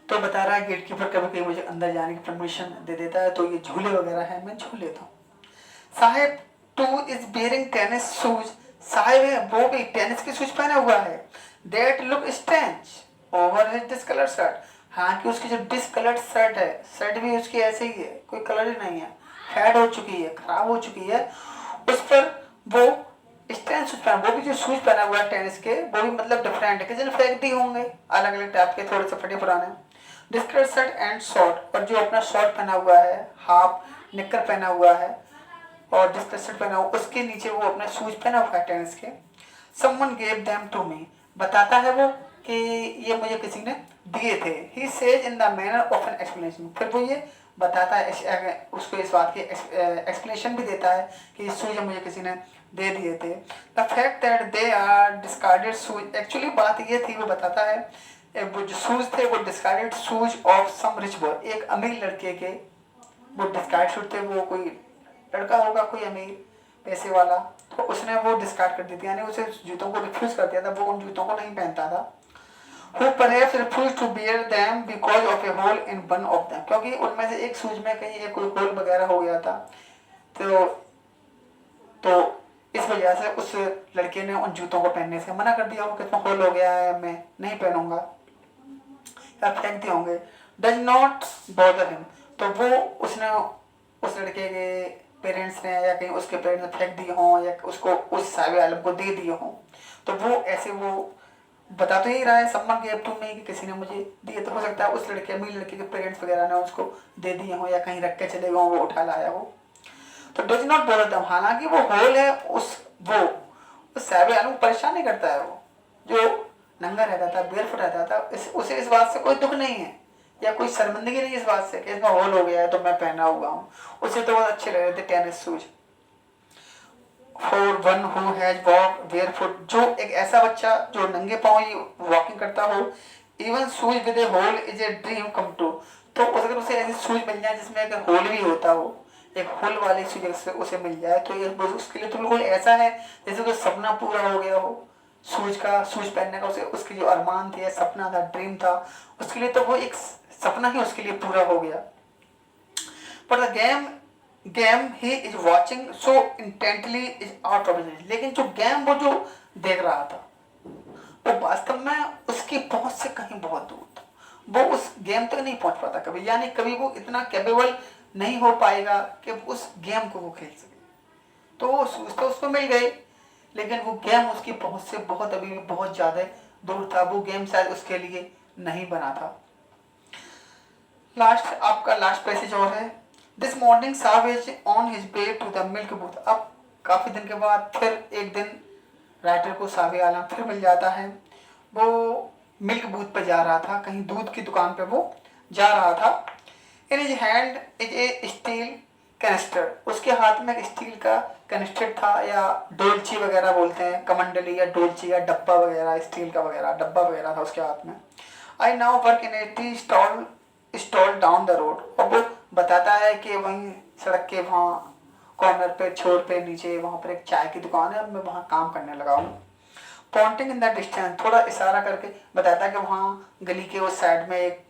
तो बता रहा है गेट कीपर कभी कभी मुझे अंदर जाने की परमिशन दे देता है, तो ये झूले वगैरह है मैं झूल लेता हूँ। Sahib two is bearing tennis shoes, Sahib है वो भी टेनिस के शूज पहना हुआ है। That look strange over his discoloured shirt, हाँ कि उसकी जो डिस्कलर्ड शर्ट है, शर्ट भी उसकी ऐसे ही है, कोई कलर ही नहीं है, फेड हो चुकी है, खराब हो चुकी है, उस पर वो स्टैंड शूज पहना, वो भी जो शूज पहना हुआ है टेनिस के, वो भी मतलब डिफरेंट है, किसी ने फेंक दी होंगे, अलग अलग टाइप के, थोड़े से फटे पुराने। डिस्कलर्ड शर्ट एंड शॉर्ट, और जो अपना शॉर्ट पहना हुआ है, हाफ निक्कर पहना हुआ है और डिस्कलर्ड शर्ट पहना हुआ, उसके नीचे वो अपना शूज पहना हुआ है टेनिस के। Someone gave them to me, बताता है वो कि ये मुझे किसी ने दिए थे। He says in the manner of an explanation, फिर वो ये बताता है, उसको इस बात की एक्सप्लेनेशन भी देता है कि शूज मुझे किसी ने दे दिए थे। The fact that they are discarded shoes, actually बात ये थी, वो बताता है वो जो शूज थे वो discarded shoes of some rich boy, एक अमीर लड़के के वो डिस्कार्ड शूज थे, वो कोई लड़का होगा कोई अमीर पैसे वाला, तो उसने वो डिस्कार्ड कर दी थी, यानी उसे जूतों को रिफ्यूज कर दिया था, वो उन जूतों को नहीं पहनता था। Who perhaps refused to wear them because of a hole in one of them, क्योंकि उनमें से एक शूज में कहीं एक कोई होल वगैरह हो गया था, तो इस वजह से उस लड़के ने उन जूतों को पहनने से मना कर दिया, वो कितना होल हो गया है मैं नहीं पहनूंगा या फेंक दिए होंगे। डज नॉट बॉदर हिम, तो वो उसने उस लड़के के पेरेंट्स ने या कहीं उसके पेरेंट्स ने फेंक दिए हों या उसको उस साहिब आलम को दे दिए हों, तो वो ऐसे वो बता तो यही रहा है समवन गेव टू मी कि किसी ने मुझे दिए, तो हो सकता है उस लड़के अमीर लड़के के पेरेंट्स वगैरह ने उसको दे दिए हों या कहीं रख के चले गए हों, वो उठा लाया हो। तो डज नॉट बॉदर देम, हालांकि वो होल है उस साहिब आलम को परेशान नहीं करता है, वो जो नंगा रहता था बेयरफुट रहता था उसे इस बात से कोई दुख नहीं है या कोई शर्मिंदगी नहीं इस बात से कि इसमें होल हो गया है तो मैं पहना हुआ हूँ, उसे तो बहुत अच्छे लग रहे थे tennis shoes. For one who has walk barefoot, जो एक ऐसा बच्चा जो नंगे पाँव ही वॉकिंग करता हो, even shoes with a hole is a dream come true, तो अगर उसे ऐसे शूज मिल जाए जिसमें अगर होल भी होता हो, एक होल वाले शूज उसे मिल जाए तो ये उसके लिए तो बिल्कुल ऐसा है जैसे कोई सपना पूरा हो गया हो। शूज पहनने का उसे उसके जो अरमान थे, सपना था, ड्रीम था, उसके लिए तो वो एक सपना ही उसके लिए पूरा हो गया। पर the game he is watching so intently is out of his, लेकिन जो गेम वो जो देख रहा था वो वास्तव में उसकी पहुंच से कहीं बहुत दूर था, वो उस गेम तक नहीं पहुंच पाता कभी, यानी कभी वो इतना कैपेबल नहीं हो पाएगा कि उस गेम को वो खेल सके। तो वो तो उसको मिल गए, लेकिन वो गेम उसकी पहुंच से बहुत अभी भी बहुत ज़्यादा दूर था, वो गेम शायद उसके लिए नहीं बना था। लास्ट आपका लास्ट पैसेज और है, दिस मॉर्निंग सावेज on his way to the milk booth, अब काफ़ी दिन के बाद फिर एक दिन राइटर को सावे आलम फिर मिल जाता है, वो मिल्क बूथ पर जा रहा था, कहीं दूध की दुकान पे वो जा रहा था। In his hand is a steel canister, उसके हाथ में एक स्टील का कैनिस्टर था, या डोलची वगैरह बोलते हैं, कमंडली या डोलची या डब्बा वगैरह, स्टील का वगैरह डब्बा वगैरह था उसके हाथ में। I now work in A tea stall down the road, और वो बताता है कि वहीं सड़क के वहाँ कॉर्नर पे छोर पे नीचे वहाँ पर एक चाय की दुकान है, अब मैं वहाँ काम करने लगा हूँ। पॉइंटिंग इन द डिस्टेंस, थोड़ा इशारा करके बताता है कि वहाँ गली के उस साइड में एक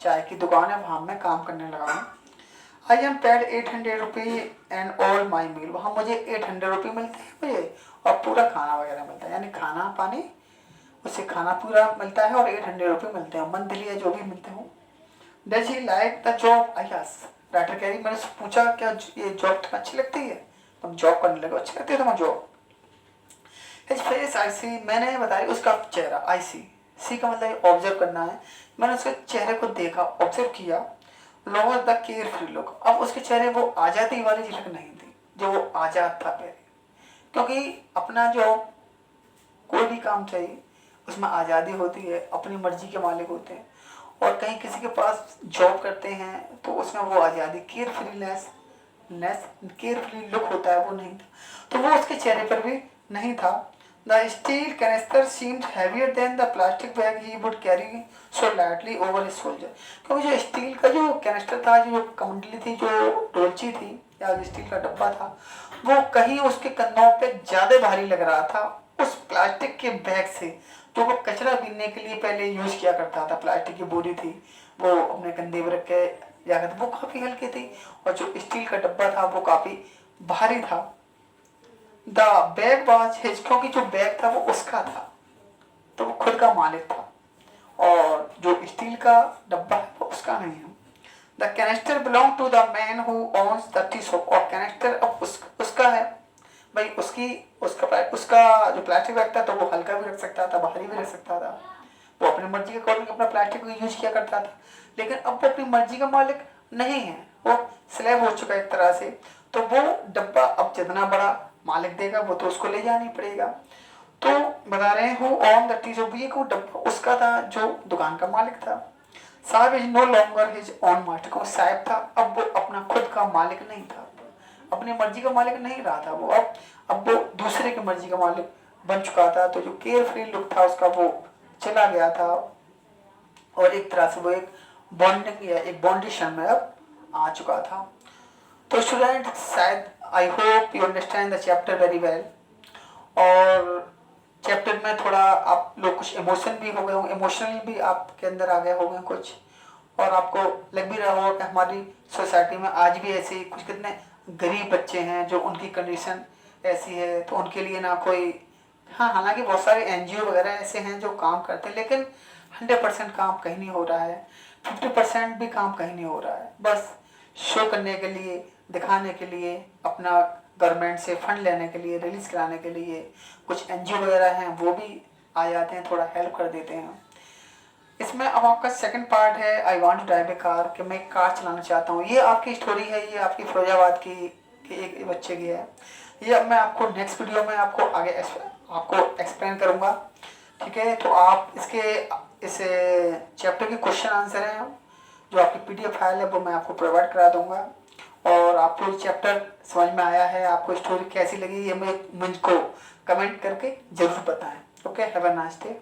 चाय की दुकान है, वहाँ मैं काम करने लगा हूँ। I am paid 800 rupee and all my meal, वहाँ मुझे 800 रुपये मिलते हैं मुझे और पूरा खाना वगैरह मिलता है, यानी खाना पानी उससे खाना पूरा मिलता है और 800 रुपये मिलते हैं मंथली या जो भी मिलते हो। Does he like the job, I asked, writer कह रही, मैंने उससे पूछा क्या ये जॉब तुम्हें अच्छी लगती है, तुम जॉब करने लगे, अच्छी लगती है तुम्हें जॉब। हिज फेस आई सी, मैंने बताया उसका चेहरा, आई सी का मतलब ऑब्जर्व करना है, मैंने उसके चेहरे को देखा, ऑब्जर्व किया। Lower the care free look, अब उसके चेहरे वो आज़ादी वाली झलक नहीं थी जो वो आज़ाद था पहले, क्योंकि अपना जो कोई भी काम चाहिए उसमें आज़ादी होती है, अपनी मर्जी के मालिक होते हैं, और कहीं किसी के पास जॉब करते हैं तो उसमें वो आज़ादी केयरफ्री लुक होता है वो नहीं था, तो वो उसके चेहरे पर भी नहीं था। The steel canister seemed heavier than the plastic bag he would carry so lightly over his shoulder, क्योंकि जो स्टील का जो कैनिस्टर था, जो कमंडली थी, जो डोलची थी या जो स्टील का डब्बा था, वो कहीं उसके कंधों पे ज़्यादा भारी लग रहा था उस प्लास्टिक के बैग से जो वो कचरा बीनने के लिए पहले यूज किया करता था। प्लास्टिक की बोरी थी, वो अपने कंधे पर रख के जाकर, वो काफ़ी हल्की थी, और जो स्टील का डब्बा था वो काफ़ी भारी था। द बैग वाज हिज, क्योंकि जो बैग था वो उसका था, तो वो खुद का मालिक था, और जो स्टील का डब्बा है वो उसका नहीं है। The canister belong to the man who owns the tea shop, और कैनिस्टर अब उसका है भाई, उसका जो प्लास्टिक बैग था तो वो हल्का भी रख सकता था, भारी भी रख सकता था, वो अपनी मर्जी के अकॉर्डिंग अपना प्लास्टिक को यूज किया करता था, लेकिन अब वो अपनी मर्जी का मालिक नहीं है, वो स्लैब हो चुका है एक तरह से, तो वो डब्बा अब जितना बड़ा मालिक देगा वो तो उसको ले जाना ही पड़ेगा। तो बता रहे हैं हु ऑन द टी, जो व्हीकल उसका था, जो दुकान का मालिक था। Saheb is no longer his own master, को साहब था, अब वो अपना खुद का मालिक नहीं था, अपनी मर्जी का मालिक नहीं रहा था वो, अब वो दूसरे की मर्जी का मालिक बन चुका था। तो जो केयर फ्री लुक था उसका वो चला गया था, और एक तरह से वो एक बॉन्डिंग या एक बॉन्डिशन में अब आ चुका था। तो स्टूडेंट शायद I hope you understand the chapter very well, और चैप्टर में थोड़ा आप लोग कुछ इमोशन भी हो गए होंगे, इमोशनल भी आपके अंदर आ गए होंगे कुछ, और आपको लग भी रहा होगा कि हमारी सोसाइटी में आज भी ऐसे कुछ कितने गरीब बच्चे हैं जो उनकी कंडीशन ऐसी है, तो उनके लिए ना कोई, हाँ हालांकि बहुत सारे एनजीओ वगैरह ऐसे हैं जो काम करते हैं, लेकिन 100% काम कहीं नहीं हो रहा है, 50% भी काम कहीं नहीं हो रहा है। बस शो करने के लिए, दिखाने के लिए, अपना गवर्नमेंट से फंड लेने के लिए, रिलीज कराने के लिए कुछ एनजीओ वगैरह हैं वो भी आ जाते हैं, थोड़ा हेल्प कर देते हैं। इसमें अब आपका सेकंड पार्ट है I want to drive a car, कि मैं कार चलाना चाहता हूँ। ये आपकी स्टोरी है, ये आपकी फिरोजाबाद की एक बच्चे की है। ये अब मैं आपको नेक्स्ट वीडियो में आपको आगे आपको एक्सप्लेन करूँगा, ठीक है। तो आप इसके इस चैप्टर के क्वेश्चन आंसर हैं जो आपकी पीडीएफ फाइल है वो मैं आपको प्रोवाइड करा दूंगा, और आपको चैप्टर समझ में आया है, आपको स्टोरी कैसी लगी ये मुझको कमेंट करके ज़रूर बताएं। Okay, have a nice day.